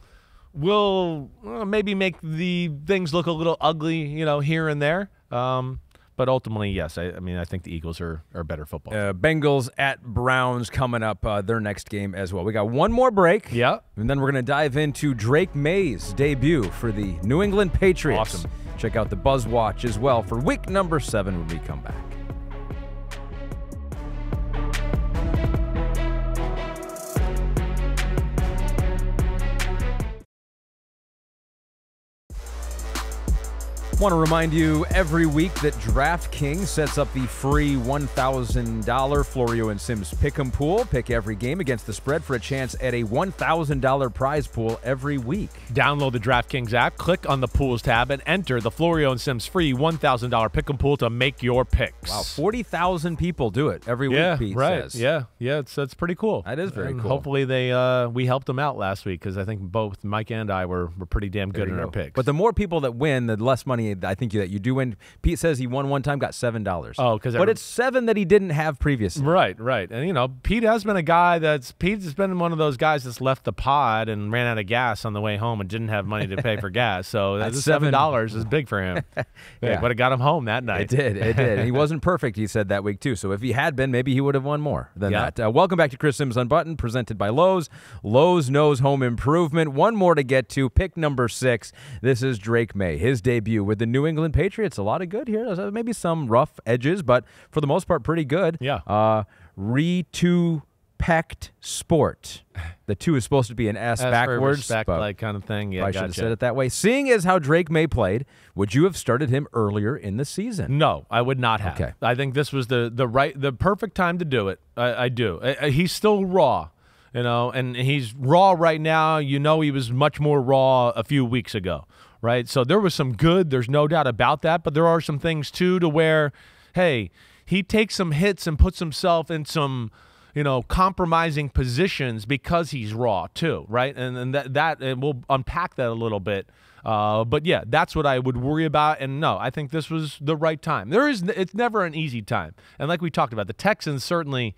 maybe make the things look a little ugly, here and there. But ultimately, yes, I think the Eagles are better football. Bengals at Browns coming up, their next game as well. We got one more break. Yeah. And then we're going to dive into Drake Maye's debut for the New England Patriots. Awesome. Check out the Buzz Watch as well for week number 7 when we come back. Want to remind you every week that DraftKings sets up the free $1,000 Florio and Sims Pick'em pool. Pick every game against the spread for a chance at a $1,000 prize pool every week. Download the DraftKings app, click on the Pools tab, and enter the Florio and Sims free $1,000 Pick'em pool to make your picks. Wow, 40,000 people do it every week, Pete says. Yeah, it's pretty cool. That is very cool. Hopefully we helped them out last week because I think both Mike and I were pretty damn good in our picks. But the more people that win, the less money I think that you do win. Pete says he won one time, got $7. Oh, but it's $7 that he didn't have previously. Right. And Pete has been a guy Pete's been one of those guys that's left the pod and ran out of gas on the way home and didn't have money to pay for gas. So that $7 is big for him. Yeah, but it got him home that night. It did. And he wasn't perfect, he said that week too. So if he had been, maybe he would have won more than that. Welcome back to Chris Sims Unbuttoned, presented by Lowe's. Lowe's knows home improvement. One more to get to. Pick number 6. This is Drake Maye, his debut with the New England Patriots. A lot of good here. Maybe some rough edges, but for the most part, pretty good. Yeah. Re-to-pect sport. The 2 is supposed to be an S backwards. Respect, like kind of thing. Yeah, I should have said it that way. Seeing as how Drake Maye played, would you have started him earlier in the season? No, I would not have. Okay. I think this was the perfect time to do it. I do. He's still raw. And he's raw right now. He was much more raw a few weeks ago, right? So there was some good. There's no doubt about that. But there are some things, too, to where, hey, he takes some hits and puts himself in some, compromising positions because he's raw, too, right? And we'll unpack that a little bit. But, yeah, that's what I would worry about. And, no, I think this was the right time. It's never an easy time. And like we talked about, the Texans certainly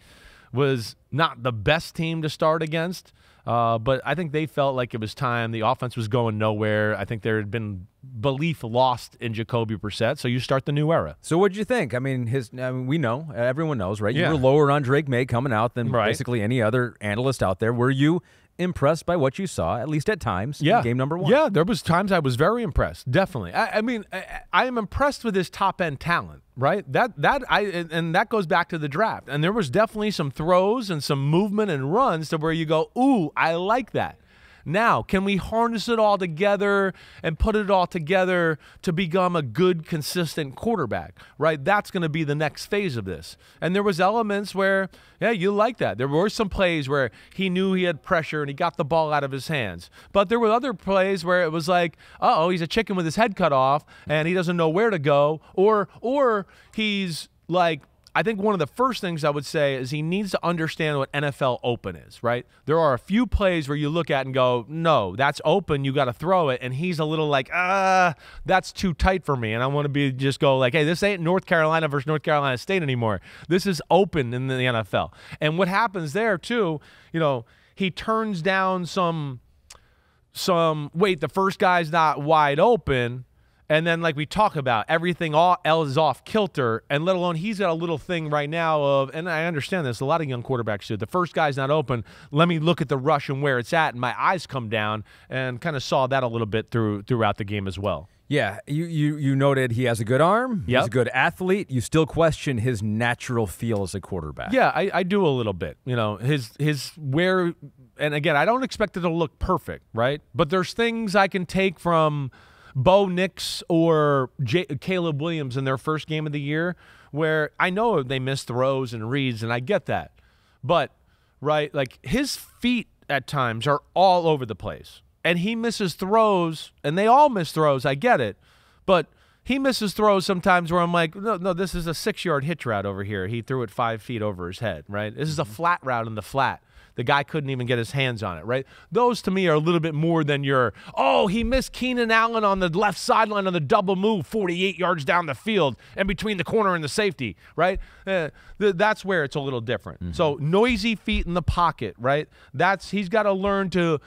was not the best team to start against, but I think they felt like it was time. The offense was going nowhere. I think there had been belief lost in Jacoby Brissett, so you start the new era. So what did you think? We know, everyone knows, right? Yeah. You were lower on Drake Maye coming out than basically any other analyst out there. Were you impressed by what you saw, at least at times, in game number 1? Yeah, there was times I was very impressed, definitely. I am impressed with his top-end talent, right? And that goes back to the draft. And there was definitely some throws and some movement and runs to where you go, ooh, I like that. Now, can we harness it all together and put it all together to become a good, consistent quarterback, right? That's going to be the next phase of this. And there was elements where, yeah, you like that. There were some plays where he knew he had pressure and he got the ball out of his hands. But there were other plays where it was like, he's a chicken with his head cut off and he doesn't know where to go. Or he's like I think one of the first things I would say is he needs to understand what NFL open is, right? There are a few plays where you look at and go, no, that's open, you got to throw it, and he's a little like, that's too tight for me, and I want to just go like, hey, this ain't North Carolina versus North Carolina State anymore. This is open in the NFL. And what happens there, too, he turns down the first guy's not wide open, and then, like we talk about, everything else is off kilter, and let alone he's got a little thing right now of, and I understand this, a lot of young quarterbacks do, the first guy's not open, let me look at the rush and where it's at, and my eyes come down, and kind of saw that a little bit throughout the game as well. Yeah, you noted he has a good arm, yep. He's a good athlete. You still question his natural feel as a quarterback. Yeah, I do a little bit. His where, and again, I don't expect it to look perfect, right? But there's things I can take from Bo Nix or Caleb Williams in their first game of the year where I know they missed throws and reads, and I get that. But, right, like his feet at times are all over the place. And he misses throws, and they all miss throws, I get it. But he misses throws sometimes where I'm like, no, this is a 6-yard hitch route over here. He threw it 5 feet over his head, right? This is a flat route in the flat. The guy couldn't even get his hands on it, right? Those, to me, are a little bit more than he missed Keenan Allen on the left sideline on the double move 48 yards down the field and between the corner and the safety, right? That's where it's a little different. Mm-hmm. So noisy feet in the pocket, right? He's got to learn to,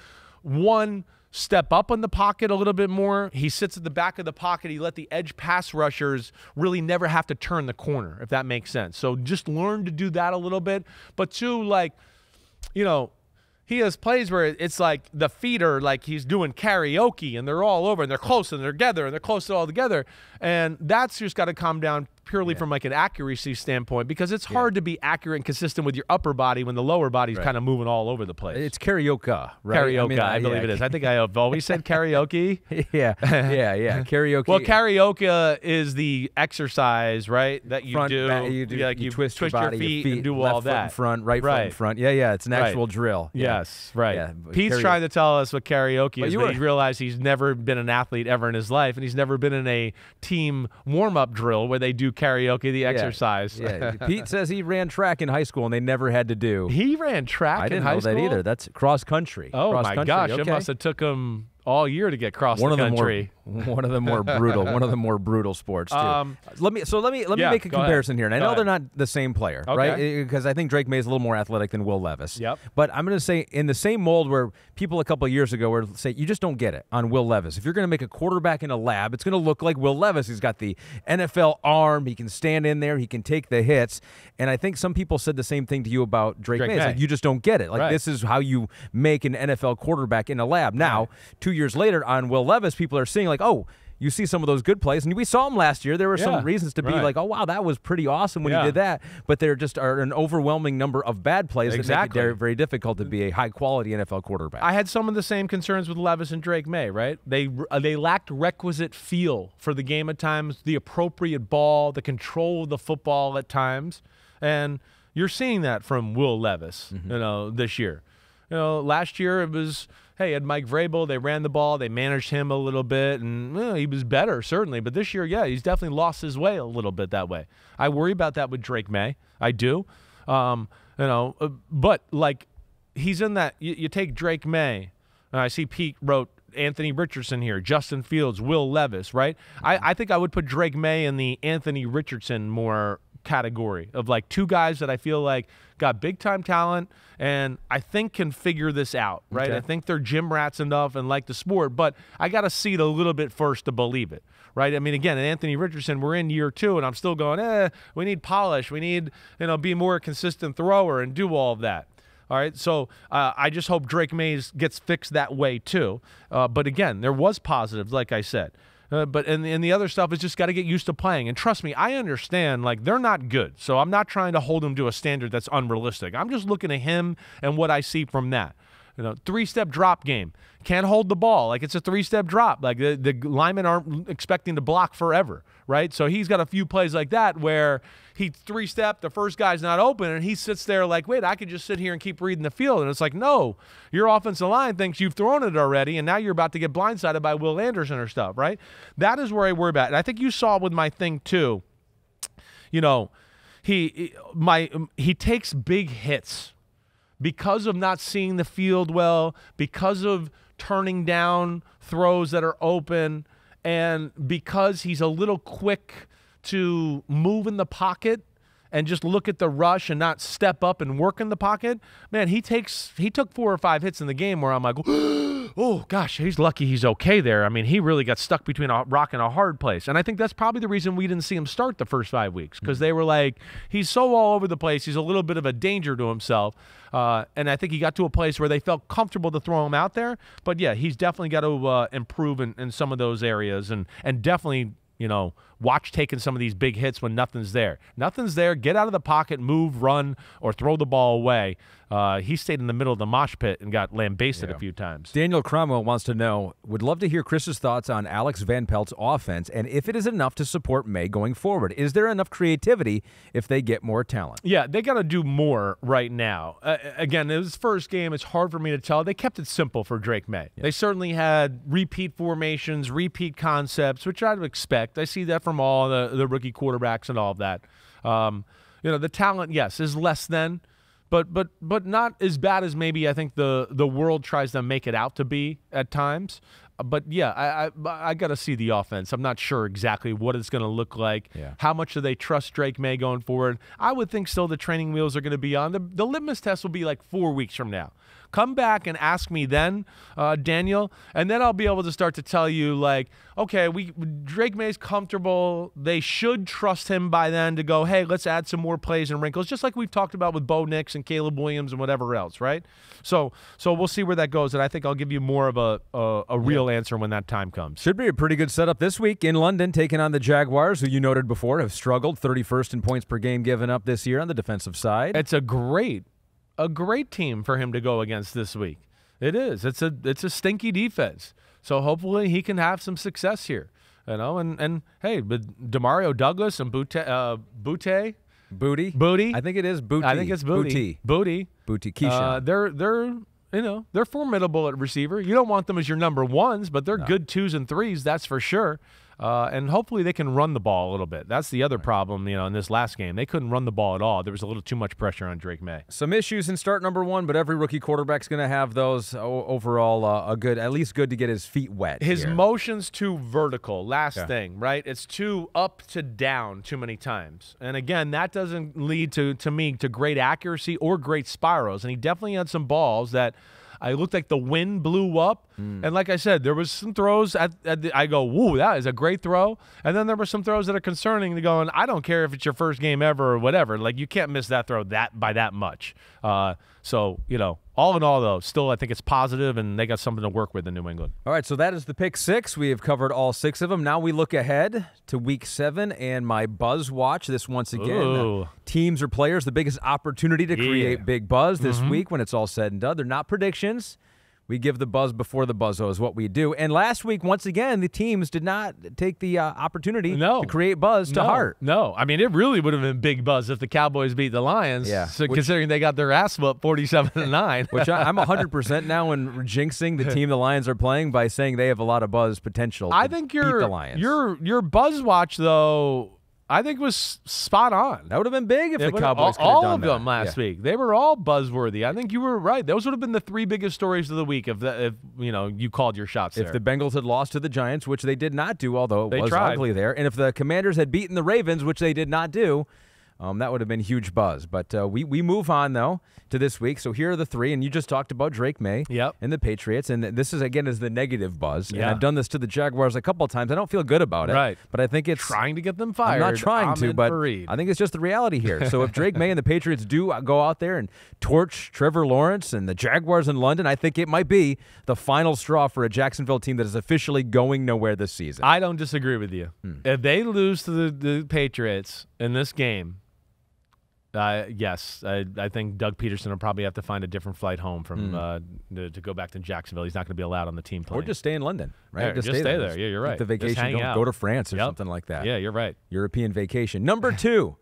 one, step up in the pocket a little bit more. He sits at the back of the pocket. He let the edge pass rushers really never have to turn the corner, if that makes sense. So just learn to do that a little bit. But two, he has plays where it's like the feet are like he's doing karaoke and they're all over and they're close and they're together and they're close all together. And that's just got to calm down purely from like an accuracy standpoint because it's hard to be accurate and consistent with your upper body when the lower body's kind of moving all over the place. It's karaoke, right? Karaoke, I believe it is. I think I have always said karaoke. Yeah. Karaoke. Well, karaoke is the exercise, right, that you do. You twist your body, feet and do left all foot that. in front, right foot in front. Yeah, it's an actual drill. Yes, right. Yeah, Pete's trying to tell us what karaoke is, but he's realized he's never been an athlete ever in his life, and he's never been in a team warm-up drill where they do karaoke, the exercise. Yeah. Pete says he ran track in high school, and they never had to do. He ran track in high school? I didn't know that either. That's cross country. Oh, my gosh. Okay. It must have took him all year to get cross the country. One of the more brutal sports too. Let me make a comparison here, and I know they're not the same player, right? Because I think Drake Maye is a little more athletic than Will Levis. Yep. But I'm going to say in the same mold where people a couple of years ago were say you just don't get it on Will Levis. If you're going to make a quarterback in a lab, it's going to look like Will Levis. He's got the NFL arm. He can stand in there. He can take the hits. And I think some people said the same thing to you about Drake Maye. It's like you just don't get it. Like this is how you make an NFL quarterback in a lab. Now, 2 years later on Will Levis, people are seeing like, oh, you see some of those good plays, and we saw him last year. There were some reasons to be like, oh, wow, that was pretty awesome when he did that. But there just are an overwhelming number of bad plays that make it very, very difficult to be a high-quality NFL quarterback. I had some of the same concerns with Levis and Drake Maye, right? They lacked requisite feel for the game at times, the appropriate ball, the control of the football at times. And you're seeing that from Will Levis, this year. Last year it was, hey, had Mike Vrabel, they ran the ball, they managed him a little bit, and he was better, certainly. But this year, he's definitely lost his way a little bit that way. I worry about that with Drake Maye. I do. But, like, he's in that. You take Drake Maye, and I see Pete wrote Anthony Richardson here, Justin Fields, Will Levis, right? I think I would put Drake Maye in the Anthony Richardson more category of like two guys that I feel like got big time talent and I think can figure this out, right? I think they're gym rats enough and like the sport, but I got to see it a little bit first to believe it, right? I mean, again, Anthony Richardson, we're in year 2 and I'm still going, we need polish. We need, be more consistent thrower and do all of that. All right, so I just hope Drake Maye gets fixed that way too. But again, there was positives, like I said. But the other stuff is just got to get used to playing. And trust me, I understand, like, they're not good. So I'm not trying to hold him to a standard that's unrealistic. I'm just looking at him and what I see from that. 3-step drop game. Can't hold the ball. Like, it's a 3-step drop. Like, the linemen aren't expecting to block forever, right? So he's got a few plays like that where he 3-step, the first guy's not open, and he sits there like, wait, I could just sit here and keep reading the field. And it's like, no, your offensive line thinks you've thrown it already, and now you're about to get blindsided by Will Anderson or stuff, right? That is where I worry about it. And I think you saw with my thing, too, he takes big hits because of not seeing the field well, because of turning down throws that are open, and because he's a little quick to move in the pocket and just look at the rush and not step up and work in the pocket. Man, he took 4 or 5 hits in the game where I'm like, oh gosh, he's lucky he's okay there. I mean, he really got stuck between a rock and a hard place. And I think that's probably the reason we didn't see him start the first 5 weeks, because they were like, he's so all over the place. He's a little bit of a danger to himself. And I think he got to a place where they felt comfortable to throw him out there. But yeah, he's definitely got to improve in some of those areas, and definitely, watch taking some of these big hits when nothing's there. Nothing's there. Get out of the pocket, move, run, or throw the ball away. He stayed in the middle of the mosh pit and got lambasted a few times. Daniel Cromwell wants to know, would love to hear Chris's thoughts on Alex Van Pelt's offense and if it is enough to support Maye going forward. Is there enough creativity if they get more talent? Yeah, they got to do more right now. Again, his first game, it's hard for me to tell. They kept it simple for Drake Maye. Yeah. They certainly had repeat formations, repeat concepts, which I'd expect. I see that from all the rookie quarterbacks and all of that. The talent, yes, is less than, but not as bad as maybe I think the world tries to make it out to be at times. But yeah, I got to see the offense. I'm not sure exactly what it's going to look like. Yeah. How much do they trust Drake Maye going forward? I would think still the training wheels are going to be on. The litmus test will be like 4 weeks from now. Come back and ask me then, Daniel, and then I'll be able to start to tell you, like, okay, Drake Maye's comfortable. They should trust him by then to go, hey, let's add some more plays and wrinkles, just like we've talked about with Bo Nix and Caleb Williams and whatever else, right? So we'll see where that goes, and I think I'll give you more of a real answer when that time comes. Should be a pretty good setup this week in London, taking on the Jaguars, who you noted before have struggled, 31st in points per game given up this year on the defensive side. It's a great team for him to go against this week. It is. It's a stinky defense. So hopefully he can have some success here. And hey, but Demario Douglas and Booty. I think it is Booty. I think it's Booty. Booty. Keyshawn. They're formidable at receiver. You don't want them as your number ones, but they're good 2s and 3s, that's for sure. And hopefully they can run the ball a little bit. That's the other problem, in this last game. They couldn't run the ball at all. There was a little too much pressure on Drake Maye. Some issues in start number 1, but every rookie quarterback's going to have those. Overall, at least good to get his feet wet. His motion's too vertical. Last thing, right? It's too up to down too many times. And again, that doesn't lead to great accuracy or great spirals. And he definitely had some balls that I looked like the wind blew up. And like I said, there was some throws I go, woo, that is a great throw. And then there were some throws that are concerning to going, I don't care if it's your first game ever or whatever. Like, you can't miss that throw by that much. So, all in all, though, still I think it's positive, and they got something to work with in New England. All right, so that is the pick 6. We have covered all 6 of them. Now we look ahead to Week 7 and my buzz watch. This once again, teams or players, the biggest opportunity to create big buzz this week when it's all said and done. They're not predictions. We give the buzz before the buzzo is what we do. And last week, once again, the teams did not take the opportunity to create buzz to heart. No. I mean, it really would have been big buzz if the Cowboys beat the Lions, considering they got their ass whooped 47-9. Which I'm 100% now in jinxing the team the Lions are playing by saying they have a lot of buzz potential to beat the Lions. Your buzz watch, though, I think was spot on. That would have been big if the Cowboys could have done that. All of them last week. They were all buzzworthy. I think you were right. Those would have been the 3 biggest stories of the week if you called your shots there. If the Bengals had lost to the Giants, which they did not do, although it was ugly there, and if the Commanders had beaten the Ravens, which they did not do, that would have been huge buzz. But we move on, though, to this week. So here are the 3, and you just talked about Drake Maye and the Patriots, and this is, again, is the negative buzz. And I've done this to the Jaguars a couple of times. I don't feel good about it. Right. But I think it's trying to get them fired. I'm not trying to, but I think it's just the reality here. So if Drake Maye and the Patriots do go out there and torch Trevor Lawrence and the Jaguars in London, I think it might be the final straw for a Jacksonville team that is officially going nowhere this season. I don't disagree with you. If they lose to the Patriots in this game, yes, I think Doug Peterson will probably have to find a different flight home from to go back to Jacksonville. He's not going to be allowed on the team plane. Or just stay in London, right? Yeah, just stay there. Yeah, you're right. The vacation, go to France or something like that. Yeah, you're right. European vacation. Number 2,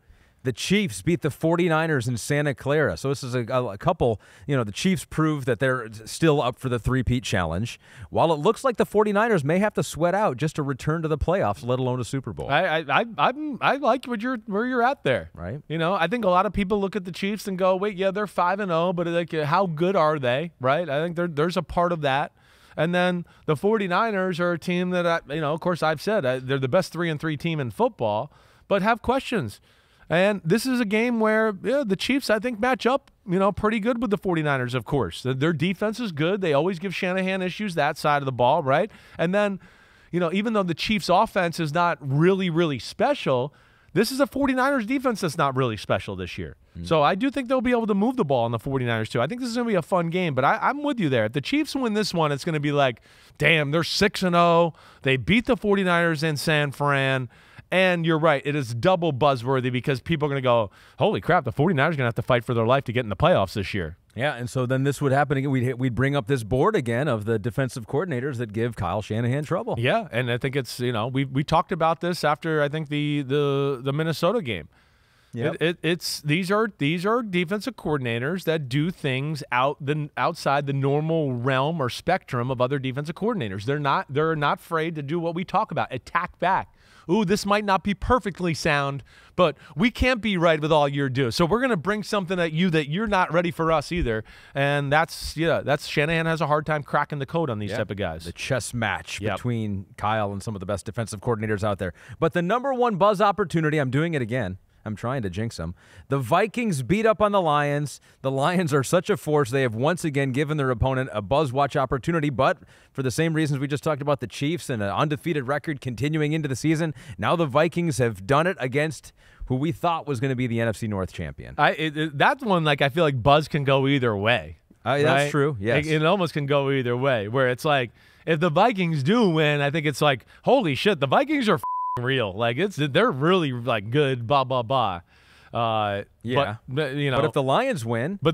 The Chiefs beat the 49ers in Santa Clara. So this is a couple, the Chiefs proved that they're still up for the three-peat challenge, while it looks like the 49ers may have to sweat out just to return to the playoffs, let alone a Super Bowl. I like where you're at there. Right. I think a lot of people look at the Chiefs and go, wait, yeah, they're 5-0, but like, how good are they, right? I think there's a part of that. And then the 49ers are a team that, of course, I've said they're the best 3-3 team in football, but have questions. And this is a game where the Chiefs, I think, match up, pretty good with the 49ers, of course. Their defense is good. They always give Shanahan issues that side of the ball, right? And then, even though the Chiefs' offense is not really, really special, this is a 49ers defense that's not really special this year. So I do think they'll be able to move the ball on the 49ers, too. I think this is going to be a fun game, but I'm with you there. If the Chiefs win this one, it's going to be like, damn, they're 6-0. They beat the 49ers in San Fran. And you're right, it is double buzzworthy because people are going to go, holy crap, the 49ers are going to have to fight for their life to get in the playoffs this year. Yeah, and so then this would happen again. We'd bring up this board again of the defensive coordinators that give Kyle Shanahan trouble. Yeah, and I think it's, we talked about this after, I think, the Minnesota game. Yeah, these are defensive coordinators that do things outside the normal realm or spectrum of other defensive coordinators. They're not afraid to do what we talk about, attack back. Ooh, this might not be perfectly sound, but we can't be right with all you're doing. So we're going to bring something at you that you're not ready for us either. And that's Shanahan has a hard time cracking the code on these type of guys. The chess match between Kyle and some of the best defensive coordinators out there. But the number one buzz opportunity, I'm doing it again. I'm trying to jinx them. The Vikings beat up on the Lions. The Lions are such a force. They have once again given their opponent a buzz watch opportunity, but for the same reasons we just talked about the Chiefs and an undefeated record continuing into the season, now the Vikings have done it against who we thought was going to be the NFC North champion. That one, I feel like buzz can go either way. That's right? true, yes. It almost can go either way, where it's like, if the Vikings do win, I think it's like, holy shit, the Vikings are real. They're really good, blah blah blah. But if the Lions win, I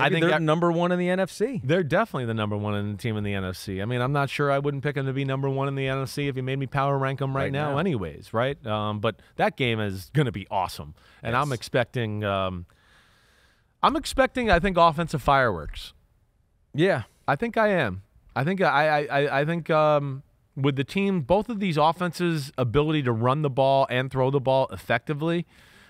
think they're number one in the NFC. They're definitely the number one team in the NFC. I mean, I'm not sure I wouldn't pick them to be number one in the NFC if you made me power rank them right now, anyways, right? But that game is going to be awesome, and I'm expecting. I think offensive fireworks. Yeah, I think I am. I think. With the team, both of these offenses' ability to run the ball and throw the ball effectively,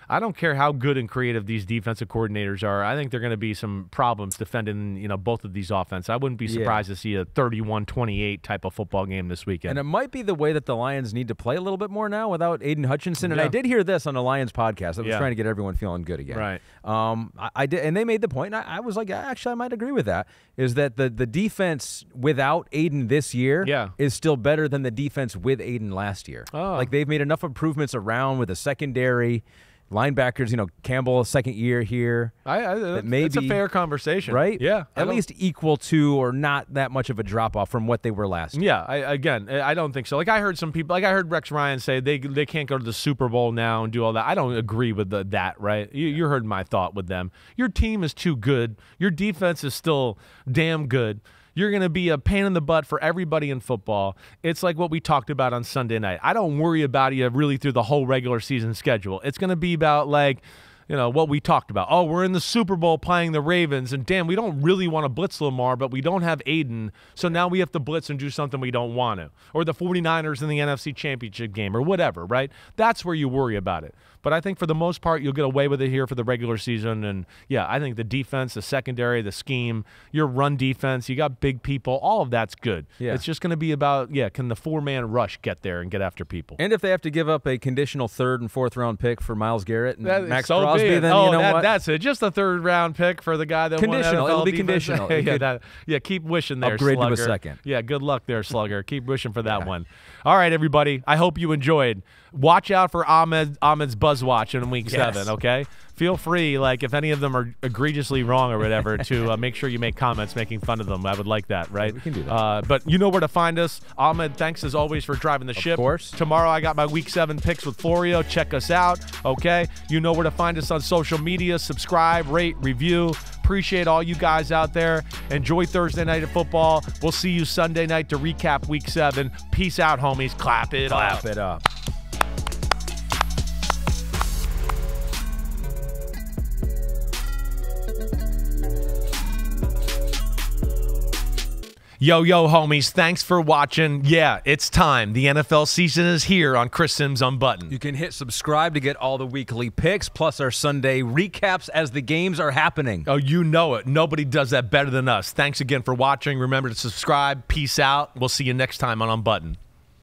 I don't care how good and creative these defensive coordinators are. I think there are going to be some problems defending, both of these offenses. I wouldn't be surprised to see a 31-28 type of football game this weekend. And it might be the way that the Lions need to play a little bit more now without Aiden Hutchinson. And I did hear this on the Lions podcast. I was trying to get everyone feeling good again. Right. I did, and they made the point, and I was like, actually, I might agree with that, is that the defense without Aiden this year is still better than the defense with Aiden last year. Oh. Like, they've made enough improvements around with the secondary. Linebackers, Campbell, second year here. It's a fair conversation. Right? Yeah. At least equal to or not that much of a drop-off from what they were last year. Yeah, I don't think so. I heard some people, I heard Rex Ryan say they can't go to the Super Bowl now and do all that. I don't agree with that, right? You heard my thought with them. Your team is too good. Your defense is still damn good. You're going to be a pain in the butt for everybody in football. It's like what we talked about on Sunday night. I don't worry about you really through the whole regular season schedule. It's going to be about what we talked about. Oh, we're in the Super Bowl playing the Ravens, and damn, we don't really want to blitz Lamar, but we don't have Aiden, so now we have to blitz and do something we don't want to. Or the 49ers in the NFC Championship game or whatever, right? That's where you worry about it. But I think for the most part, you'll get away with it here for the regular season. And, I think the defense, the secondary, the scheme, your run defense, you got big people, all of that's good. Yeah. It's just going to be about, can the four-man rush get there and get after people? And if they have to give up a conditional third and fourth-round pick for Myles Garrett and Max Crosby, then what? That's it. Just a third-round pick for the guy that won NFL. It'll be conditional. Keep wishing there, Upgrade Slugger. to a second. Yeah, good luck there, Slugger. Keep wishing for that one. All right, everybody. I hope you enjoyed. Watch out for Ahmed's Buzz Watch in Week 7, okay? Feel free, if any of them are egregiously wrong or whatever, to make sure you make comments making fun of them. I would like that, right? We can do that. But you know where to find us. Ahmed, thanks as always for driving the ship. Of course. Tomorrow I got my Week 7 picks with Florio. Check us out, okay? You know where to find us on social media. Subscribe, rate, review. Appreciate all you guys out there. Enjoy Thursday night of football. We'll see you Sunday night to recap Week 7. Peace out, homies. Clap it up. Clap it up. Yo, homies, thanks for watching. Yeah, it's time. The NFL season is here on Chris Sims Unbuttoned. You can hit subscribe to get all the weekly picks, plus our Sunday recaps as the games are happening. Oh, you know it. Nobody does that better than us. Thanks again for watching. Remember to subscribe. Peace out. We'll see you next time on Unbuttoned.